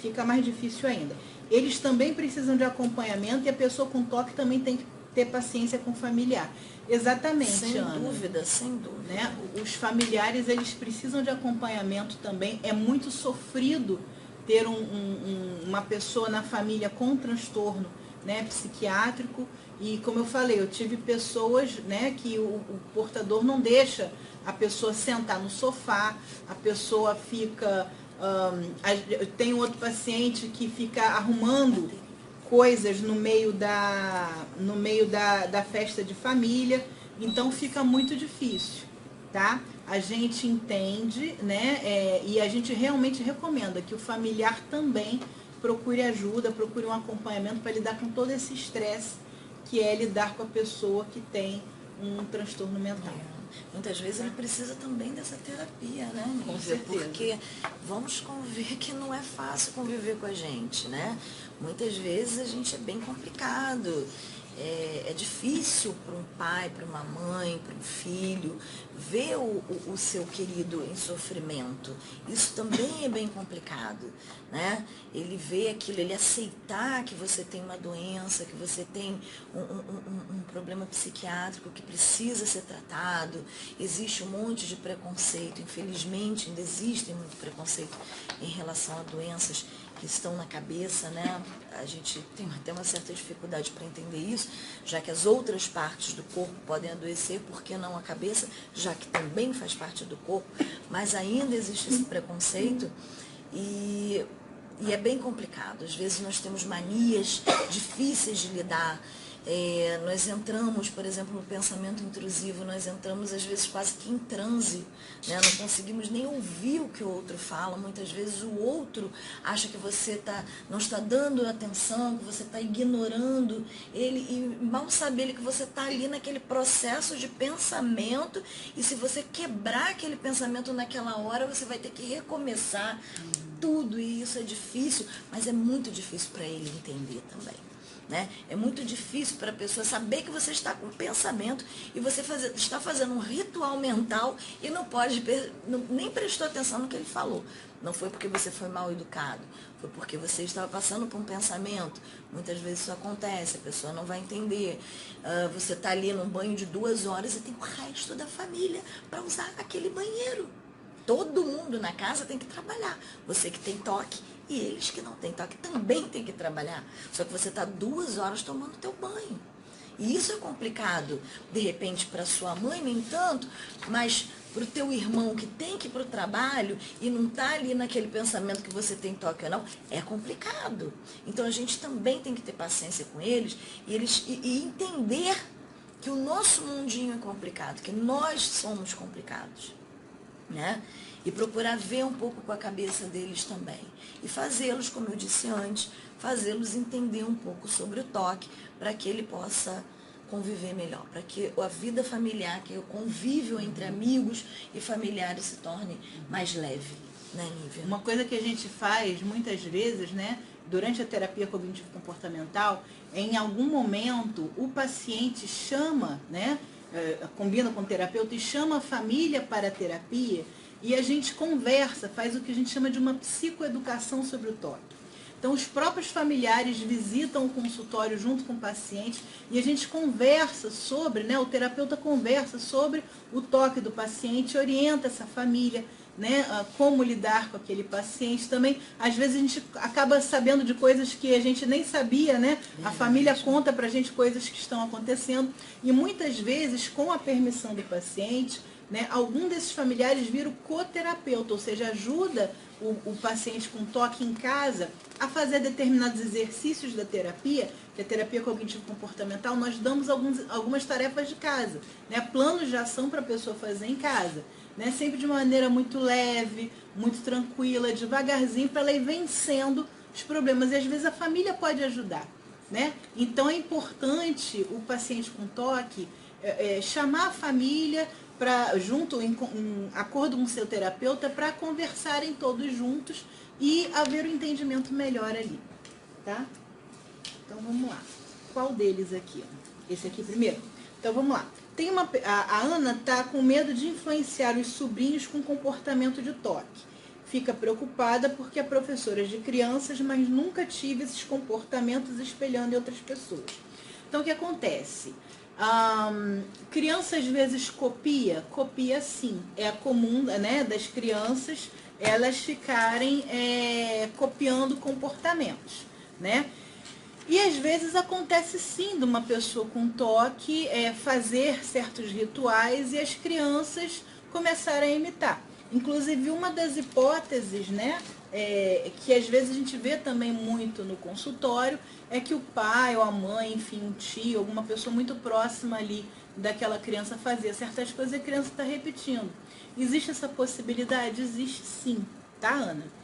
fica mais difícil ainda. Eles também precisam de acompanhamento e a pessoa com toque também tem que ter paciência com o familiar. Exatamente, sem Ana. dúvida, sem dúvida. Né? Os familiares, eles precisam de acompanhamento também. É muito sofrido ter uma pessoa na família com transtorno, né, psiquiátrico, E como eu falei, eu tive pessoas, né, que o portador não deixa a pessoa sentar no sofá, a pessoa fica... eu tenho outro paciente que fica arrumando coisas no meio da festa de família, então fica muito difícil, tá? A gente entende, né, e a gente realmente recomenda que o familiar também procure ajuda, procure um acompanhamento para lidar com todo esse estresse que é lidar com a pessoa que tem um transtorno mental. Muitas vezes ele precisa também dessa terapia, né, Nívia? Com certeza. Porque vamos conviver que não é fácil conviver com a gente, né? Muitas vezes a gente é bem complicado. É difícil para um pai, para uma mãe, para um filho, ver o seu querido em sofrimento. Isso também é bem complicado, né? Ele vê aquilo, ele aceitar que você tem uma doença, que você tem um problema psiquiátrico que precisa ser tratado. Existe um monte de preconceito, infelizmente ainda existe muito preconceito em relação a doenças que estão na cabeça, né? A gente tem até uma certa dificuldade para entender isso, já que as outras partes do corpo podem adoecer, por que não a cabeça, já que também faz parte do corpo, mas ainda existe esse preconceito e é bem complicado. Às vezes nós temos manias difíceis de lidar. Nós entramos, por exemplo, no pensamento intrusivo, nós entramos às vezes quase que em transe, né? Não conseguimos nem ouvir o que o outro fala. Muitas vezes o outro acha que você não está dando atenção, que você está ignorando ele, e mal sabe ele que você está ali naquele processo de pensamento, e se você quebrar aquele pensamento naquela hora, você vai ter que recomeçar tudo, e isso é difícil, mas é muito difícil para ele entender também. Né? É muito difícil para a pessoa saber que você está com um pensamento e você está fazendo um ritual mental e não pode, nem prestou atenção no que ele falou. Não foi porque você foi mal educado, foi porque você estava passando por um pensamento. Muitas vezes isso acontece, a pessoa não vai entender. Você está ali num banho de 2 horas e tem o resto da família para usar aquele banheiro. Todo mundo na casa tem que trabalhar. Você que tem toque e eles que não têm toque também tem que trabalhar. Só que você está 2 horas tomando teu banho. E isso é complicado, de repente, para sua mãe, nem tanto, mas para o teu irmão que tem que ir para o trabalho e não está ali naquele pensamento que você tem toque ou não, é complicado. Então a gente também tem que ter paciência com eles e entender que o nosso mundinho é complicado, que nós somos complicados. Né? E procurar ver um pouco com a cabeça deles também. E fazê-los, como eu disse antes, fazê-los entender um pouco sobre o toque, para que ele possa conviver melhor, para que a vida familiar, que o convívio entre amigos e familiares se torne mais leve, né, Nívia? Uma coisa que a gente faz muitas vezes, né, durante a terapia cognitivo-comportamental, em algum momento o paciente chama, né, combina com o terapeuta e chama a família para a terapia, e a gente conversa, faz o que a gente chama de uma psicoeducação sobre o toque. Então, os próprios familiares visitam o consultório junto com o paciente e a gente conversa sobre, né, o terapeuta conversa sobre o toque do paciente, orienta essa família, né, como lidar com aquele paciente também. Às vezes a gente acaba sabendo de coisas que a gente nem sabia, né? A família conta pra gente coisas que estão acontecendo e muitas vezes, com a permissão do paciente, né, algum desses familiares vira o coterapeuta, ou seja, ajuda o paciente com toque em casa a fazer determinados exercícios da terapia, que a terapia cognitivo-comportamental, nós damos algumas tarefas de casa, né, planos de ação para a pessoa fazer em casa. Né, sempre de maneira muito leve, muito tranquila, devagarzinho, para ela ir vencendo os problemas. E às vezes a família pode ajudar. Né? Então é importante o paciente com toque chamar a família junto, em acordo com o seu terapeuta, para conversarem todos juntos e haver um entendimento melhor ali. Tá? Então vamos lá. Qual deles aqui? Esse aqui primeiro? Então vamos lá. A Ana está com medo de influenciar os sobrinhos com comportamento de toque. Fica preocupada porque é professora de crianças, mas nunca tive esses comportamentos espelhando em outras pessoas. Então o que acontece? Criança às vezes copia sim. É comum, né, das crianças elas ficarem copiando comportamentos, né? E às vezes acontece sim de uma pessoa com toque fazer certos rituais e as crianças começarem a imitar. Inclusive, uma das hipóteses, né, que às vezes a gente vê também muito no consultório, é que o pai ou a mãe, enfim, um tio, alguma pessoa muito próxima ali daquela criança fazia certas coisas e a criança está repetindo. Existe essa possibilidade? Existe sim, tá, Ana?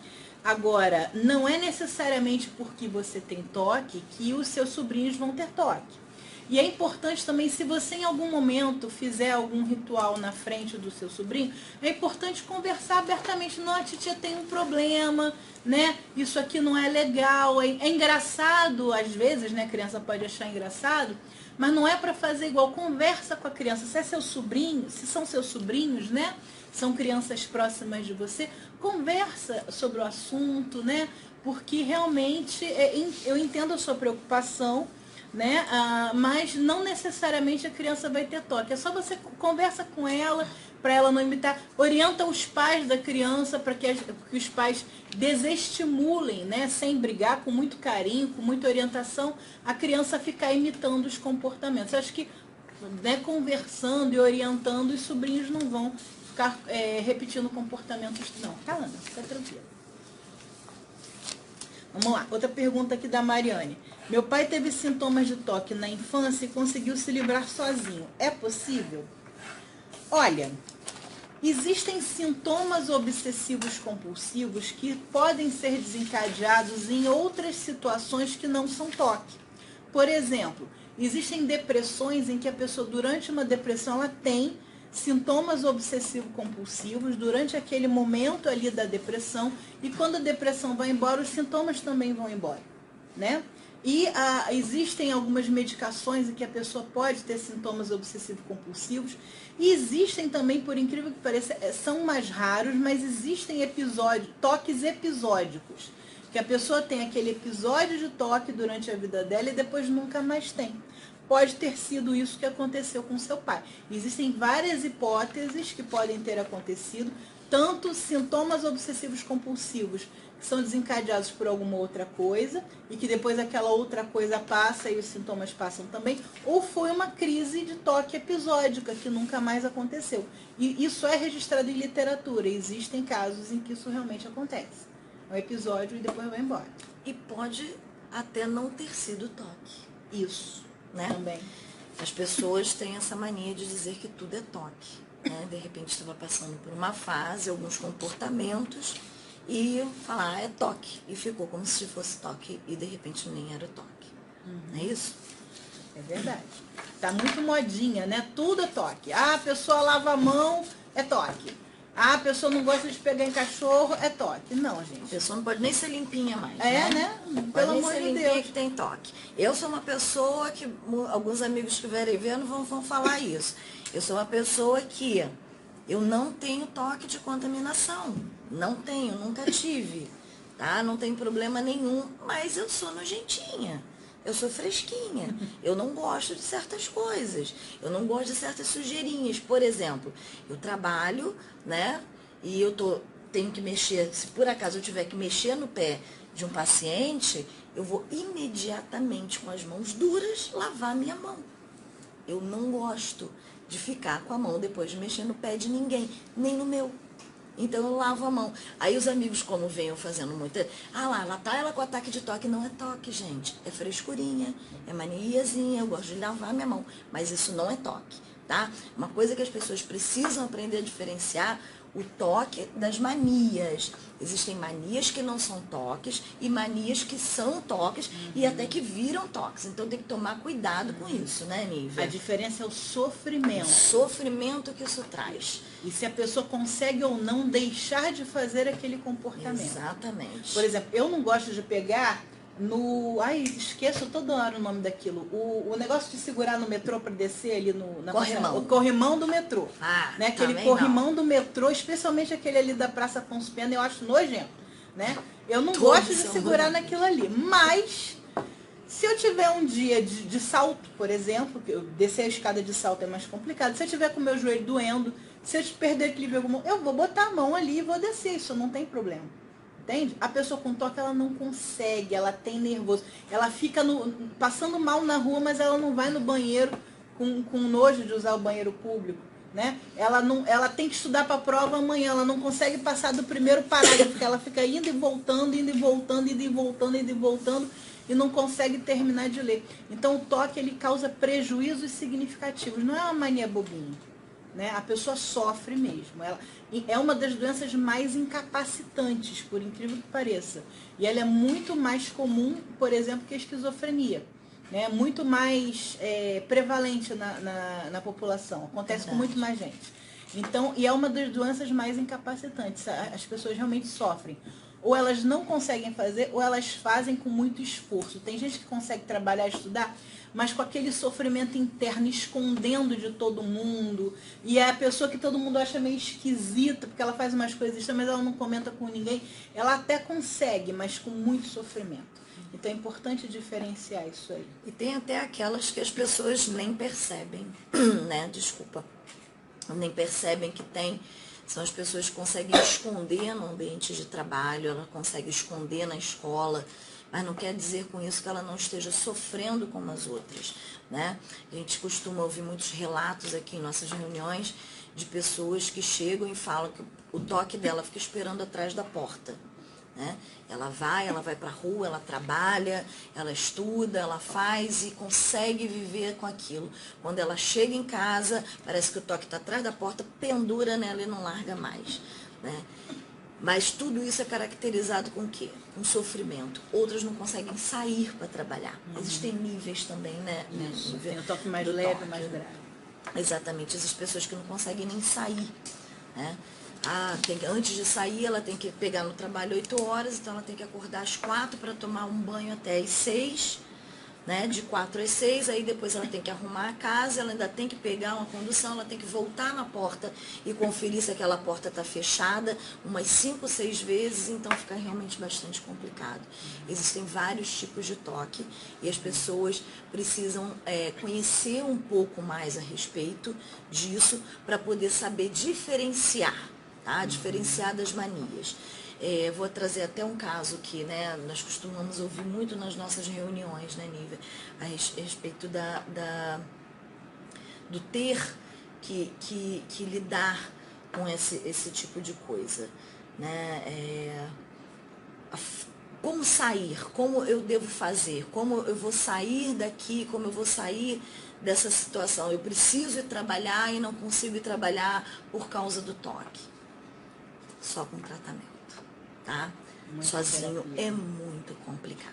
Agora, não é necessariamente porque você tem toque que os seus sobrinhos vão ter toque. E é importante também, se você em algum momento fizer algum ritual na frente do seu sobrinho, é importante conversar abertamente. Não, a titia tem um problema, né? Isso aqui não é legal. É engraçado, às vezes, né? A criança pode achar engraçado, mas não é para fazer igual. Conversa com a criança. Se é seu sobrinho, se são seus sobrinhos, né? São crianças próximas de você, conversa sobre o assunto, né? Porque realmente eu entendo a sua preocupação, né? Mas não necessariamente a criança vai ter toque. É só você conversa com ela, para ela não imitar. Orienta os pais da criança para que os pais desestimulem, né? Sem brigar, com muito carinho, com muita orientação, a criança ficar imitando os comportamentos. Eu acho que, né, conversando e orientando, os sobrinhos não vão ficar repetindo comportamentos. Não, calma, fica tranquilo. Vamos lá, outra pergunta aqui da Mariane. Meu pai teve sintomas de toque na infância e conseguiu se livrar sozinho. É possível? Olha, existem sintomas obsessivos compulsivos que podem ser desencadeados em outras situações que não são toque. Por exemplo, existem depressões em que a pessoa, durante uma depressão, ela tem sintomas obsessivo-compulsivos durante aquele momento ali da depressão, e quando a depressão vai embora, os sintomas também vão embora, né? E existem algumas medicações em que a pessoa pode ter sintomas obsessivo-compulsivos, e existem também, por incrível que pareça, são mais raros, mas existem toques episódicos, que a pessoa tem aquele episódio de toque durante a vida dela e depois nunca mais tem. Pode ter sido isso que aconteceu com seu pai. Existem várias hipóteses que podem ter acontecido, tanto sintomas obsessivos compulsivos que são desencadeados por alguma outra coisa e que depois aquela outra coisa passa e os sintomas passam também, ou foi uma crise de toque episódica que nunca mais aconteceu. E isso é registrado em literatura. Existem casos em que isso realmente acontece. É um episódio e depois vai embora. E pode até não ter sido toque. Isso. Né? Também. As pessoas têm essa mania de dizer que tudo é toque. Né? De repente estava passando por uma fase, alguns comportamentos, e falar, é toque. E ficou como se fosse toque, e de repente nem era toque. Não é isso? É verdade. Tá muito modinha, né? Tudo é toque. A pessoa lava a mão, é toque. A pessoa não gosta de pegar em cachorro, é toque. Não, gente. A pessoa não pode nem ser limpinha mais. Né? Pelo amor de Deus. Que tem toque. Eu sou uma pessoa que, alguns amigos que vierem vendo vão falar isso. Eu sou uma pessoa que eu não tenho toque de contaminação. Não tenho, nunca tive. Tá? Não tem problema nenhum. Mas eu sou nojentinha. Eu sou fresquinha. Eu não gosto de certas coisas. Eu não gosto de certas sujeirinhas. Por exemplo, eu trabalho, né? E tenho que mexer. Se por acaso eu tiver que mexer no pé de um paciente, eu vou imediatamente com as mãos duras lavar a minha mão. Eu não gosto de ficar com a mão depois de mexer no pé de ninguém, nem no meu. Então eu lavo a mão. Aí os amigos, como venham fazendo muito, lá tá ela com ataque de toque. Não é toque, gente. É frescurinha, é maniazinha, eu gosto de lavar minha mão. Mas isso não é toque, tá? Uma coisa que as pessoas precisam aprender a diferenciar, o toque das manias. Existem manias que não são toques e manias que são toques e até que viram toques. Então tem que tomar cuidado com isso, né, Nívia? A diferença é o sofrimento. O sofrimento que isso traz. E se a pessoa consegue ou não deixar de fazer aquele comportamento. Exatamente. Por exemplo, eu não gosto de pegar no... Ai, esqueço toda hora o nome daquilo. O negócio de segurar no metrô para descer ali na corrimão. O corrimão do metrô. Né? Aquele corrimão do metrô, especialmente aquele ali da Praça Afonso Pena, eu acho nojento. Né? Eu não gosto de segurar naquilo ali. Mas, se eu tiver um dia de salto, por exemplo, que eu descer a escada de salto é mais complicado. Se eu tiver com o meu joelho doendo, se eu perder equilíbrio algum, eu vou botar a mão ali e vou descer. Isso não tem problema. Entende? A pessoa com toque, ela não consegue, ela tem nervoso. Ela fica passando mal na rua, mas ela não vai no banheiro com nojo de usar o banheiro público. Né? Ela tem que estudar para a prova amanhã, ela não consegue passar do primeiro parágrafo, porque ela fica indo e voltando, indo e voltando, indo e voltando, indo e voltando, e não consegue terminar de ler. Então o toque, ele causa prejuízos significativos, não é uma mania bobinha. Né? A pessoa sofre mesmo. É uma das doenças mais incapacitantes, por incrível que pareça. E ela é muito mais comum, por exemplo, que a esquizofrenia. Né? Muito mais prevalente na população. Acontece com muito mais gente. Então, e é uma das doenças mais incapacitantes. As pessoas realmente sofrem. Ou elas não conseguem fazer, ou elas fazem com muito esforço. Tem gente que consegue trabalhar, estudar, mas com aquele sofrimento interno, escondendo de todo mundo. E é a pessoa que todo mundo acha meio esquisita, porque ela faz umas coisas estranhas, mas ela não comenta com ninguém. Ela até consegue, mas com muito sofrimento. Então é importante diferenciar isso aí. E tem até aquelas que as pessoas nem percebem, né? Desculpa. Nem percebem que tem. São as pessoas que conseguem esconder no ambiente de trabalho, ela consegue esconder na escola, mas não quer dizer com isso que ela não esteja sofrendo como as outras, né? A gente costuma ouvir muitos relatos aqui em nossas reuniões de pessoas que chegam e falam que o toque dela fica esperando atrás da porta. Né? Ela vai para a rua, ela trabalha, ela estuda, ela faz e consegue viver com aquilo. Quando ela chega em casa, parece que o toque está atrás da porta, pendura nela e não larga mais. Né? Mas tudo isso é caracterizado com o quê? Com sofrimento. Outras não conseguem sair para trabalhar. Existem níveis também, né? Isso, tem o toque mais leve, mais grave. Exatamente, essas pessoas que não conseguem nem sair. Né? Antes de sair, ela tem que pegar no trabalho 8 horas, então ela tem que acordar às 4 para tomar um banho até às 6, né? De 4 às 6, aí depois ela tem que arrumar a casa, ela ainda tem que pegar uma condução, ela tem que voltar na porta e conferir se aquela porta está fechada umas 5, 6 vezes, então fica realmente bastante complicado. Existem vários tipos de toque e as pessoas precisam conhecer um pouco mais a respeito disso para poder saber diferenciar. Tá? Diferenciar das manias. Vou trazer até um caso que, né, nós costumamos ouvir muito nas nossas reuniões, né, Nívia, a respeito do ter que lidar com esse tipo de coisa. Né? Como sair, como eu devo fazer, como eu vou sair daqui, como eu vou sair dessa situação. Eu preciso ir trabalhar e não consigo ir trabalhar por causa do toque. Só com tratamento, tá? Sozinho é muito complicado,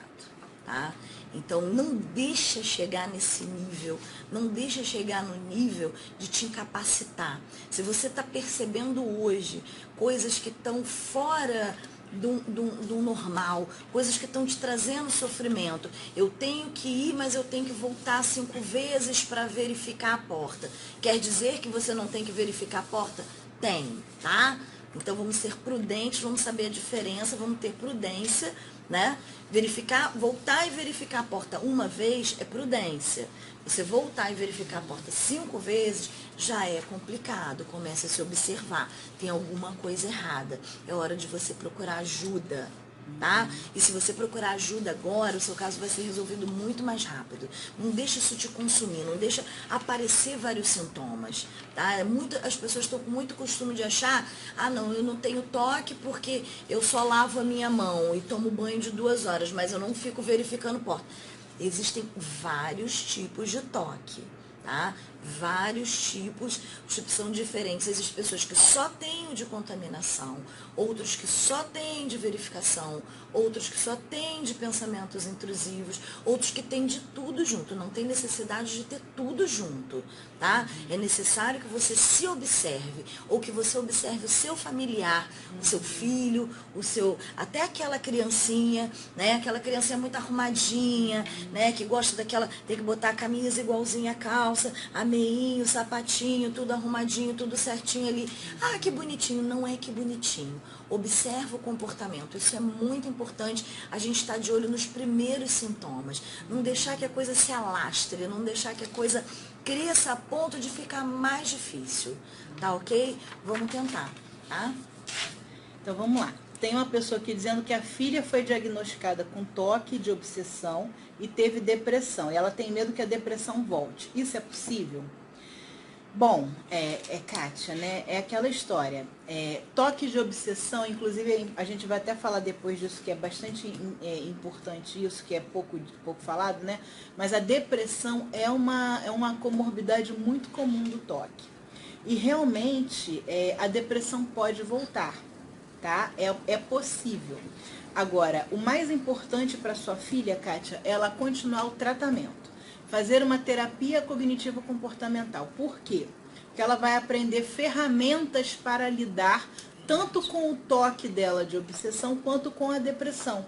tá? Então não deixa chegar nesse nível, não deixa chegar no nível de te incapacitar. Se você está percebendo hoje coisas que estão fora do normal, coisas que estão te trazendo sofrimento, eu tenho que ir, mas eu tenho que voltar 5 vezes para verificar a porta. Quer dizer que você não tem que verificar a porta? Tem, tá? Então vamos ser prudentes, vamos saber a diferença, vamos ter prudência, né? Voltar e verificar a porta uma vez é prudência. Você voltar e verificar a porta 5 vezes já é complicado. Comece a se observar. Tem alguma coisa errada. É hora de você procurar ajuda. Tá? E se você procurar ajuda agora, o seu caso vai ser resolvido muito mais rápido. Não deixa isso te consumir, não deixa aparecer vários sintomas. Tá? As pessoas estão com muito costume de achar, não, eu não tenho toque porque eu só lavo a minha mão e tomo banho de 2 horas, mas eu não fico verificando porta. Existem vários tipos de toque. Tá? Vários tipos, os tipos são diferentes. Existem pessoas que só têm o de contaminação, outros que só têm de verificação, outros que só têm de pensamentos intrusivos, outros que têm de tudo junto. Não tem necessidade de ter tudo junto, tá? É necessário que você se observe, ou que você observe o seu familiar, o seu filho, até aquela criancinha, né? Aquela criancinha muito arrumadinha, né? Que gosta daquela, tem que botar a camisa igualzinha à calça, a meinho, sapatinho, tudo arrumadinho, tudo certinho ali. Que bonitinho. Não é que bonitinho. Observa o comportamento. Isso é muito importante. A gente está de olho nos primeiros sintomas. Não deixar que a coisa se alastre, não deixar que a coisa cresça a ponto de ficar mais difícil. Tá ok? Vamos tentar, tá? Então vamos lá. tem uma pessoa aqui dizendo que a filha foi diagnosticada com toque de obsessão e teve depressão. E ela tem medo que a depressão volte. Isso é possível? Bom, Kátia, né? É aquela história. Toque de obsessão, inclusive a gente vai até falar depois disso, que é bastante importante isso, que é pouco falado, né? Mas a depressão é uma comorbidade muito comum do toque. E realmente a depressão pode voltar, tá? É possível. Agora, o mais importante para sua filha, Kátia, é ela continuar o tratamento. Fazer uma terapia cognitivo comportamental. Por quê? Porque ela vai aprender ferramentas para lidar tanto com o toque dela de obsessão quanto com a depressão.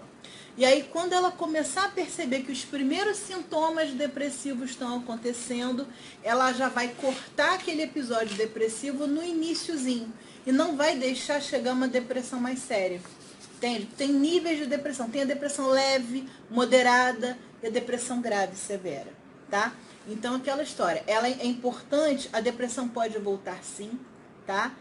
E aí, quando ela começar a perceber que os primeiros sintomas depressivos estão acontecendo, ela já vai cortar aquele episódio depressivo no iniciozinho e não vai deixar chegar uma depressão mais séria. Entende? Tem níveis de depressão. Tem a depressão leve, moderada e a depressão grave, severa. Tá? Então, aquela história, ela é importante, a depressão pode voltar sim, tá?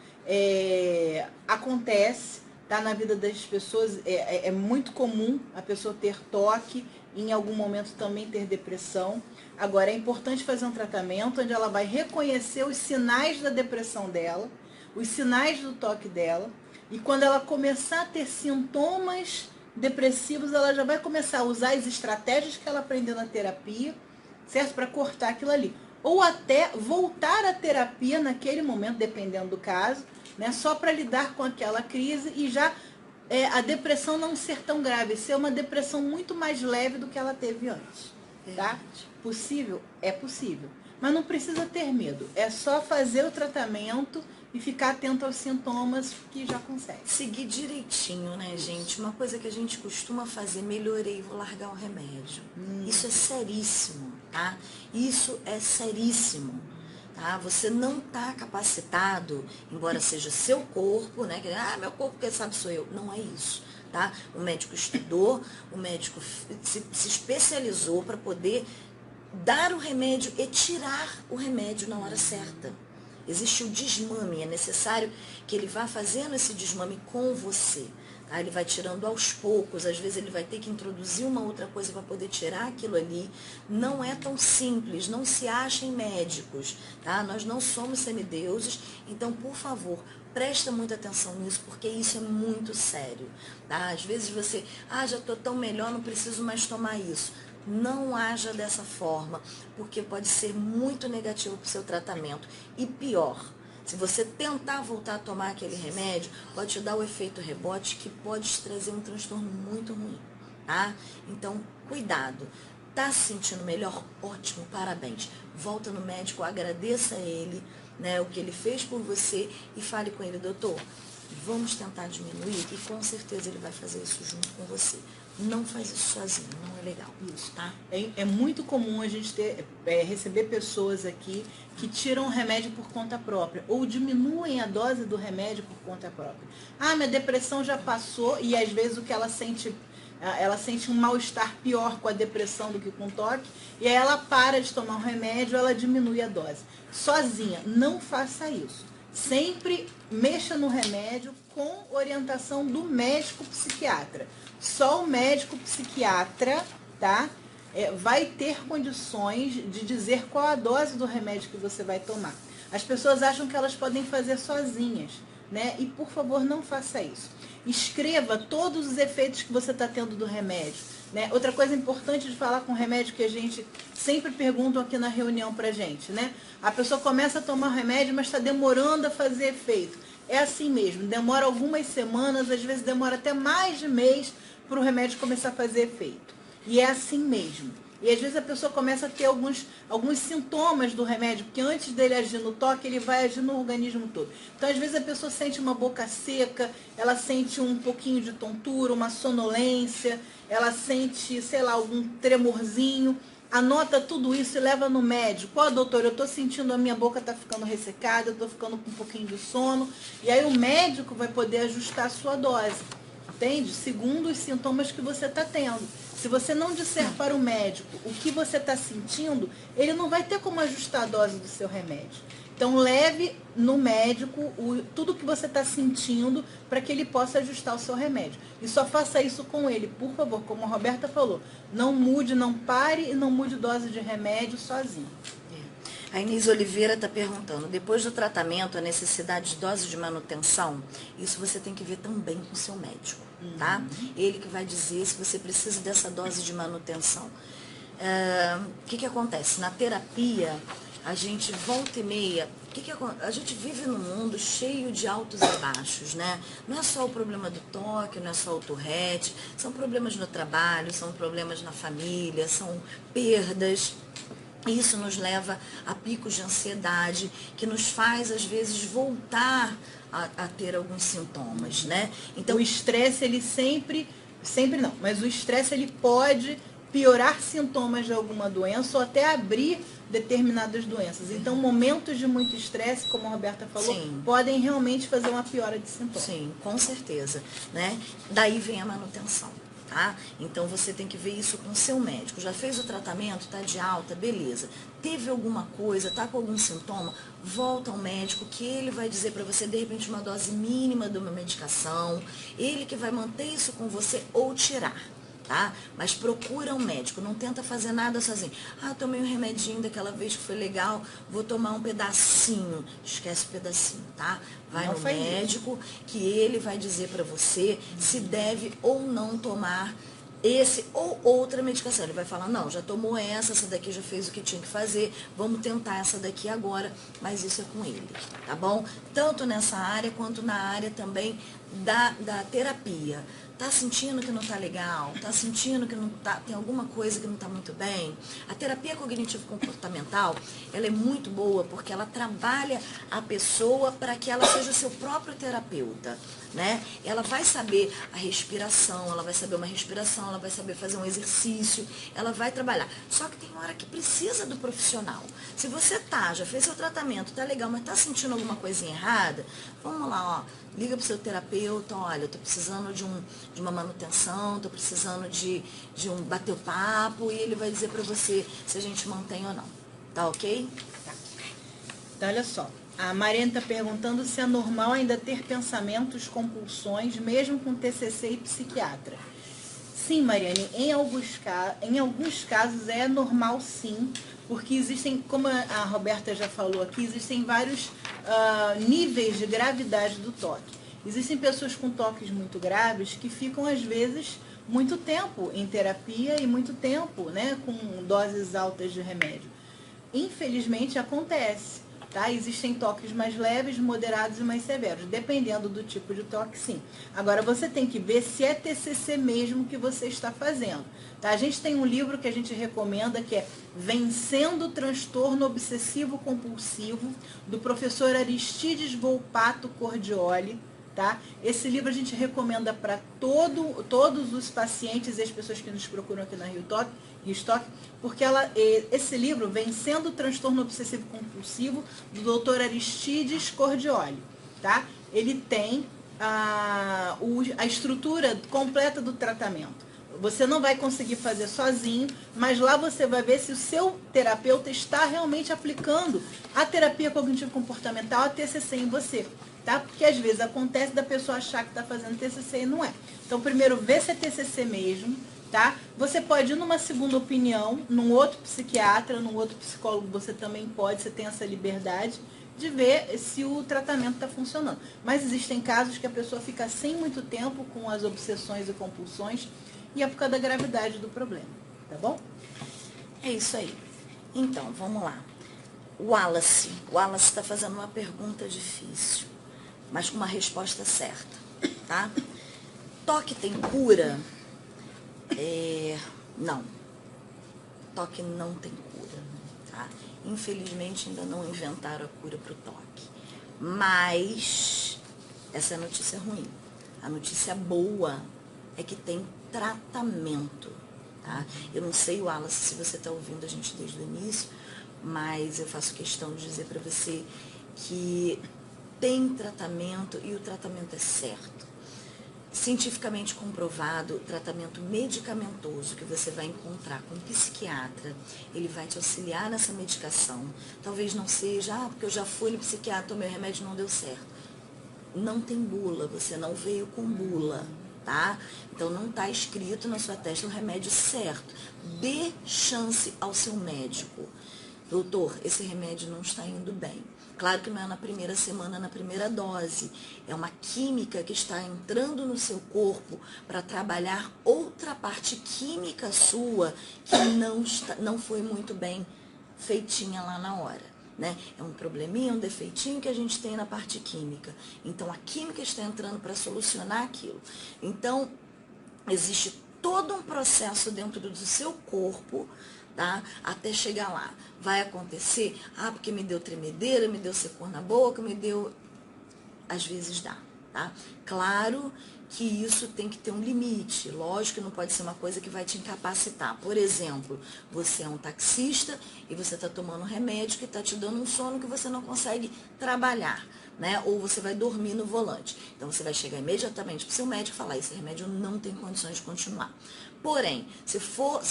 Acontece, tá? Na vida das pessoas, é muito comum a pessoa ter toque, em algum momento também ter depressão. Agora, é importante fazer um tratamento onde ela vai reconhecer os sinais da depressão dela, os sinais do toque dela, e quando ela começar a ter sintomas depressivos, ela já vai começar a usar as estratégias que ela aprendeu na terapia, certo? Para cortar aquilo ali. Ou até voltar à terapia naquele momento, dependendo do caso, né? Só para lidar com aquela crise e já a depressão não ser tão grave, ser uma depressão muito mais leve do que ela teve antes. Tá? Possível? É possível. Mas não precisa ter medo. É só fazer o tratamento e ficar atento aos sintomas que já consegue. Seguir direitinho, né, gente? Uma coisa que a gente costuma fazer, melhorei, vou largar o remédio. Isso é seríssimo, tá? Isso é seríssimo, tá? Você não está capacitado, embora seja seu corpo, né? Meu corpo, quem sabe sou eu. Não é isso, tá? O médico estudou, o médico se especializou para poder dar o remédio e tirar o remédio na hora certa. Existe o desmame, é necessário que ele vá fazendo esse desmame com você. Tá? Ele vai tirando aos poucos, às vezes ele vai ter que introduzir uma outra coisa para poder tirar aquilo ali. Não é tão simples, não se achem médicos. Tá? Nós não somos semideuses, então, por favor, presta muita atenção nisso, porque isso é muito sério. Tá? Às vezes você, já estou tão melhor, não preciso mais tomar isso. Não haja dessa forma, porque pode ser muito negativo para o seu tratamento. E pior, se você tentar voltar a tomar aquele remédio, pode te dar o efeito rebote, que pode te trazer um transtorno muito ruim, tá? Então, cuidado. Tá se sentindo melhor? Ótimo, parabéns. Volta no médico, agradeça a ele, né, o que ele fez por você e fale com ele, doutor, vamos tentar diminuir, e com certeza ele vai fazer isso junto com você. Não faz isso sozinho, não é legal isso, tá? É muito comum a gente receber pessoas aqui que tiram o remédio por conta própria ou diminuem a dose do remédio por conta própria. Minha depressão já passou, e às vezes o que ela sente um mal-estar pior com a depressão do que com o toque, e aí ela para de tomar o remédio, ela diminui a dose. Sozinha, não faça isso. Sempre mexa no remédio com orientação do médico psiquiatra. Só o médico psiquiatra, tá, vai ter condições de dizer qual a dose do remédio que você vai tomar. As pessoas acham que elas podem fazer sozinhas, né? E, por favor, não faça isso. Escreva todos os efeitos que você está tendo do remédio, né? Outra coisa importante de falar com o remédio que a gente sempre pergunta aqui na reunião pra gente, né? A pessoa começa a tomar o remédio, mas está demorando a fazer efeito. É assim mesmo, demora algumas semanas, às vezes demora até mais de mês para o remédio começar a fazer efeito. E é assim mesmo. E às vezes a pessoa começa a ter alguns sintomas do remédio, porque antes dele agir no toque, ele vai agir no organismo todo. Então, às vezes a pessoa sente uma boca seca, ela sente um pouquinho de tontura, uma sonolência, ela sente, sei lá, algum tremorzinho. Anota tudo isso e leva no médico. Doutor, eu estou sentindo a minha boca está ficando ressecada, eu estou ficando com um pouquinho de sono. E aí o médico vai poder ajustar a sua dose, entende? Segundo os sintomas que você está tendo. Se você não disser para o médico o que você está sentindo, ele não vai ter como ajustar a dose do seu remédio. Então leve no médico tudo que você está sentindo para que ele possa ajustar o seu remédio. E só faça isso com ele, por favor, como a Roberta falou. Não mude, não pare e não mude dose de remédio sozinho. A Inês Oliveira está perguntando, depois do tratamento, a necessidade de dose de manutenção, isso você tem que ver também com o seu médico, tá? Ele que vai dizer se você precisa dessa dose de manutenção. O que acontece? Na terapia, a gente volta e meia, a gente vive num mundo cheio de altos e baixos, né? Não é só o problema do toque, não é só o Tourette, são problemas no trabalho, são problemas na família, são perdas. Isso nos leva a picos de ansiedade, que nos faz, às vezes, voltar a ter alguns sintomas, né? Então, o estresse, ele sempre não, mas o estresse, ele pode piorar sintomas de alguma doença ou até abrir determinadas doenças. Então, momentos de muito estresse, como a Roberta falou, Sim, podem realmente fazer uma piora de sintomas. Sim, com certeza, né? Daí vem a manutenção. Tá? Então você tem que ver isso com o seu médico. Já fez o tratamento, está de alta, beleza. Teve alguma coisa, está com algum sintoma, volta ao médico que ele vai dizer para você, de repente, uma dose mínima de uma medicação. Ele que vai manter isso com você ou tirar. Tá? Mas procura um médico, não tenta fazer nada sozinho. Tomei um remedinho daquela vez que foi legal, vou tomar um pedacinho. Esquece o pedacinho, tá? Vai no médico que ele vai dizer para você se deve ou não tomar esse ou outra medicação. Ele vai falar, não, já tomou essa daqui já fez o que tinha que fazer, vamos tentar essa daqui agora, mas isso é com ele, tá bom? Tanto nessa área quanto na área também da terapia. Tá sentindo que não tá legal? Tá sentindo que não tá, tem alguma coisa que não tá muito bem? A terapia cognitivo-comportamental, ela é muito boa porque ela trabalha a pessoa para que ela seja seu próprio terapeuta, né? Ela vai saber a respiração, ela vai saber uma respiração, ela vai saber fazer um exercício, ela vai trabalhar. Só que tem hora que precisa do profissional. Se você já fez seu tratamento, tá legal, mas tá sentindo alguma coisinha errada, vamos lá, ó. Liga pro seu terapeuta, olha, eu tô precisando de uma manutenção, tô precisando de um bater o papo, e ele vai dizer para você se a gente mantém ou não. Tá ok? Tá. Então, olha só. A Mariana está perguntando se é normal ainda ter pensamentos, compulsões, mesmo com TCC e psiquiatra. Sim, Mariane, em alguns casos é normal sim, porque existem, como a Roberta já falou aqui, existem vários níveis de gravidade do toque. Existem pessoas com toques muito graves que ficam, às vezes, muito tempo em terapia e muito tempo, né, com doses altas de remédio. Infelizmente acontece. Tá? Existem toques mais leves, moderados e mais severos, dependendo do tipo de toque, sim. Agora, você tem que ver se é TCC mesmo que você está fazendo. Tá? A gente tem um livro que a gente recomenda, que é Vencendo o Transtorno Obsessivo Compulsivo, do professor Aristides Volpato Cordioli. Tá? Esse livro a gente recomenda para todos os pacientes e as pessoas que nos procuram aqui na Rio Stock, porque esse livro, Vencendo o Transtorno Obsessivo Compulsivo, do Dr. Aristides Cordioli, tá? Ele tem a estrutura completa do tratamento. Você não vai conseguir fazer sozinho, mas lá você vai ver se o seu terapeuta está realmente aplicando a terapia cognitivo-comportamental, a TCC, em você. Tá? Porque às vezes acontece da pessoa achar que está fazendo TCC e não é. Então, primeiro, vê se é TCC mesmo, tá? Você pode ir numa segunda opinião, num outro psiquiatra, num outro psicólogo, você também pode, você tem essa liberdade de ver se o tratamento está funcionando. Mas existem casos que a pessoa fica sem muito tempo com as obsessões e compulsões e é por causa da gravidade do problema, tá bom? É isso aí. Então, vamos lá. O Wallace está fazendo uma pergunta difícil, mas com uma resposta certa, tá? Toque tem cura? Não. Toque não tem cura, tá? Infelizmente ainda não inventaram a cura para o toque. Mas essa é a notícia ruim. A notícia boa é que tem tratamento, tá? Eu não sei, Wallace, se você está ouvindo a gente desde o início, mas eu faço questão de dizer para você que tem tratamento e o tratamento é certo. cientificamente comprovado, o tratamento medicamentoso que você vai encontrar com um psiquiatra, ele vai te auxiliar nessa medicação. Talvez não seja, porque eu já fui no psiquiatra, tomei o remédio e não deu certo. Não tem bula, você não veio com bula, tá? Então não está escrito na sua testa o remédio certo. Dê chance ao seu médico. Doutor, esse remédio não está indo bem. Claro que não é na primeira semana, na primeira dose. É uma química que está entrando no seu corpo para trabalhar outra parte química sua que não foi muito bem feitinha lá na hora. Né? É um probleminha, um defeitinho que a gente tem na parte química. Então, a química está entrando para solucionar aquilo. Então, existe todo um processo dentro do seu corpo, tá? Até chegar lá. Vai acontecer, porque me deu tremedeira, me deu secor na boca, me deu... Às vezes dá, tá? Claro que isso tem que ter um limite. Lógico que não pode ser uma coisa que vai te incapacitar. Por exemplo, você é um taxista e você está tomando um remédio que está te dando um sono que você não consegue trabalhar, né? Ou você vai dormir no volante. Então, você vai chegar imediatamente para o seu médico e falar, esse remédio não tem condições de continuar. Porém, se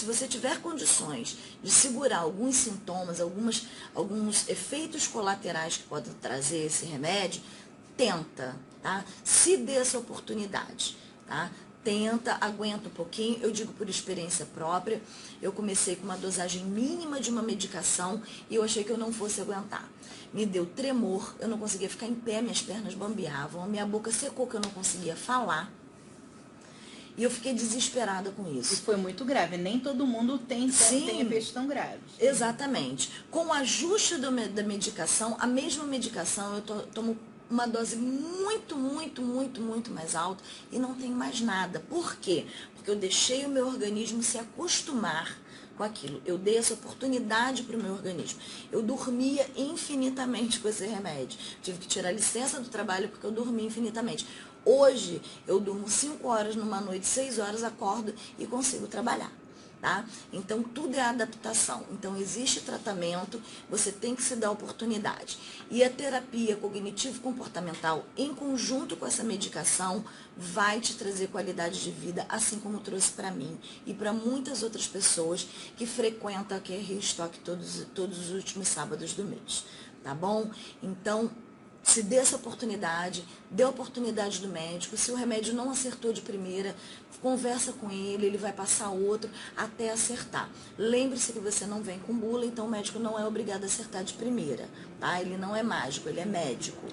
você tiver condições de segurar alguns sintomas, alguns efeitos colaterais que podem trazer esse remédio, tenta, tá? Se dê essa oportunidade, tá? Tenta, aguenta um pouquinho. Eu digo por experiência própria, eu comecei com uma dosagem mínima de uma medicação e eu achei que eu não fosse aguentar. Me deu tremor, eu não conseguia ficar em pé, minhas pernas bambeavam, a minha boca secou que eu não conseguia falar. E eu fiquei desesperada com isso. E foi muito grave. Nem todo mundo tem efeitos tão graves. Exatamente. Com o ajuste da medicação, a mesma medicação, eu tomo uma dose muito mais alta e não tenho mais nada. Por quê? Porque eu deixei o meu organismo se acostumar com aquilo. Eu dei essa oportunidade para o meu organismo. Eu dormia infinitamente com esse remédio. Tive que tirar licença do trabalho porque eu dormia infinitamente. Hoje, eu durmo 5 horas numa noite, 6 horas, acordo e consigo trabalhar. Tá? Então, tudo é adaptação. Então, existe tratamento, você tem que se dar oportunidade. E a terapia cognitivo-comportamental, em conjunto com essa medicação, vai te trazer qualidade de vida, assim como trouxe para mim e para muitas outras pessoas que frequentam aqui a Rio Stock todos os últimos sábados do mês. Tá bom? Então, se dê essa oportunidade, dê a oportunidade do médico. Se o remédio não acertou de primeira, conversa com ele, ele vai passar outro até acertar. Lembre-se que você não vem com bula, então o médico não é obrigado a acertar de primeira, tá? Ele não é mágico, ele é médico,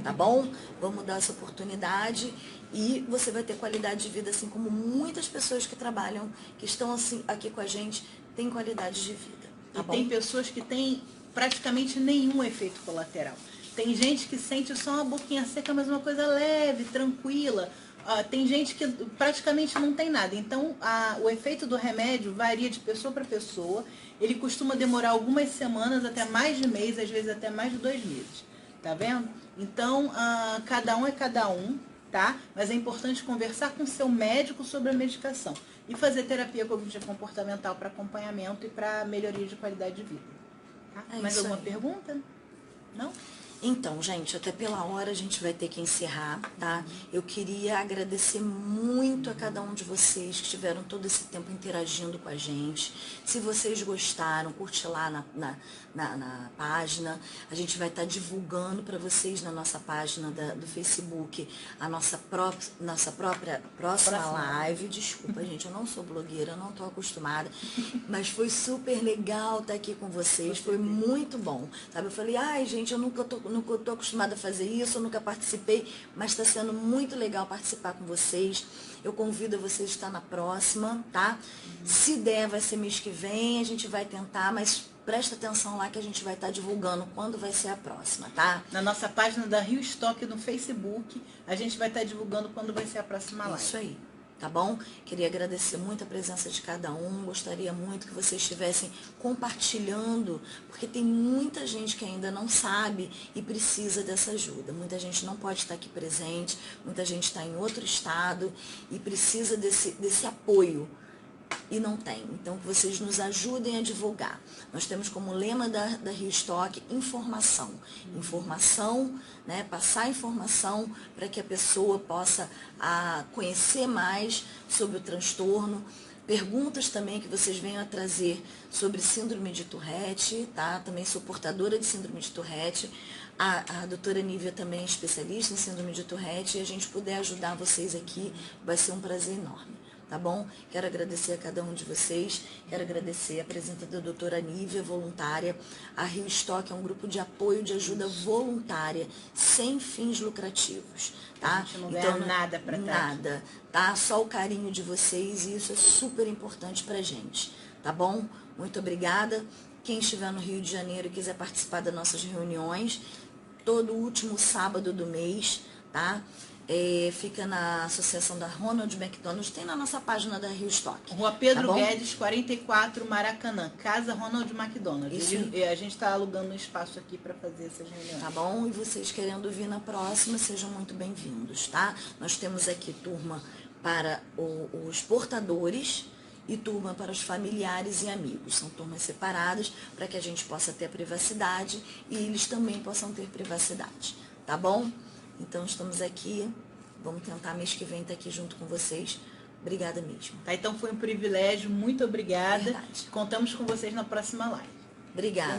tá bom? Vamos dar essa oportunidade e você vai ter qualidade de vida, assim como muitas pessoas que trabalham, que estão assim, aqui com a gente, têm qualidade de vida, tá bom? Tem pessoas que têm praticamente nenhum efeito colateral. Tem gente que sente só uma boquinha seca, mas uma coisa leve, tranquila. Tem gente que praticamente não tem nada. Então, o efeito do remédio varia de pessoa para pessoa. Ele costuma demorar algumas semanas, até mais de mês, às vezes até mais de 2 meses. Tá vendo? Então, cada um é cada um, tá? Mas é importante conversar com o seu médico sobre a medicação. E fazer terapia cognitivo comportamental para acompanhamento e para melhoria de qualidade de vida. Tá? Mais alguma pergunta? Não? Então, gente, até pela hora a gente vai ter que encerrar, tá? Eu queria agradecer muito a cada um de vocês que estiveram todo esse tempo interagindo com a gente. Se vocês gostaram, curte lá na página. A gente vai estar divulgando para vocês na nossa página do Facebook a nossa própria próxima live. Desculpa, gente, eu não sou blogueira, eu não estou acostumada, mas foi super legal estar aqui com vocês, foi muito bom, sabe? Eu falei, gente, eu nunca estou acostumada a fazer isso, eu nunca participei, mas está sendo muito legal participar com vocês. Eu convido vocês a estar na próxima, tá? Se der, vai ser mês que vem, a gente vai tentar, mas presta atenção lá que a gente vai estar divulgando quando vai ser a próxima, tá? Na nossa página da Rio Stock no Facebook, a gente vai estar divulgando quando vai ser a próxima live. Isso aí. Tá bom? Queria agradecer muito a presença de cada um, gostaria muito que vocês estivessem compartilhando, porque tem muita gente que ainda não sabe e precisa dessa ajuda. Muita gente não pode estar aqui presente, muita gente está em outro estado e precisa desse apoio. e não tem. Então, que vocês nos ajudem a divulgar. Nós temos como lema da Rio Stock informação. Informação, né, passar informação para que a pessoa possa conhecer mais sobre o transtorno. Perguntas também que vocês venham a trazer sobre síndrome de Tourette, tá? Também sou portadora de síndrome de Tourette. A doutora Nívia também é especialista em síndrome de Tourette e a gente puder ajudar vocês aqui, vai ser um prazer enorme, tá bom? Quero agradecer a cada um de vocês, quero agradecer a presença da doutora Nívia, voluntária. A Rio Stock é um grupo de apoio, de ajuda voluntária, sem fins lucrativos, tá? A gente não ganha nada para nada, tá? Só o carinho de vocês e isso é super importante pra gente, tá bom? Muito obrigada. Quem estiver no Rio de Janeiro e quiser participar das nossas reuniões, todo último sábado do mês, tá? Fica na associação da Ronald McDonald, tem na nossa página da Rio Stock. Rua Pedro Guedes, 44, Maracanã, Casa Ronald McDonald. E a gente está alugando um espaço aqui para fazer essas reuniões. Tá bom? E vocês querendo vir na próxima, sejam muito bem-vindos, tá? Nós temos aqui turma para os portadores e turma para os familiares e amigos. São turmas separadas para que a gente possa ter a privacidade e eles também possam ter privacidade, tá bom? Então estamos aqui, vamos tentar mês que vem estar aqui junto com vocês. Obrigada mesmo. Tá, então foi um privilégio, muito obrigada. Verdade. Contamos com vocês na próxima live. Obrigada.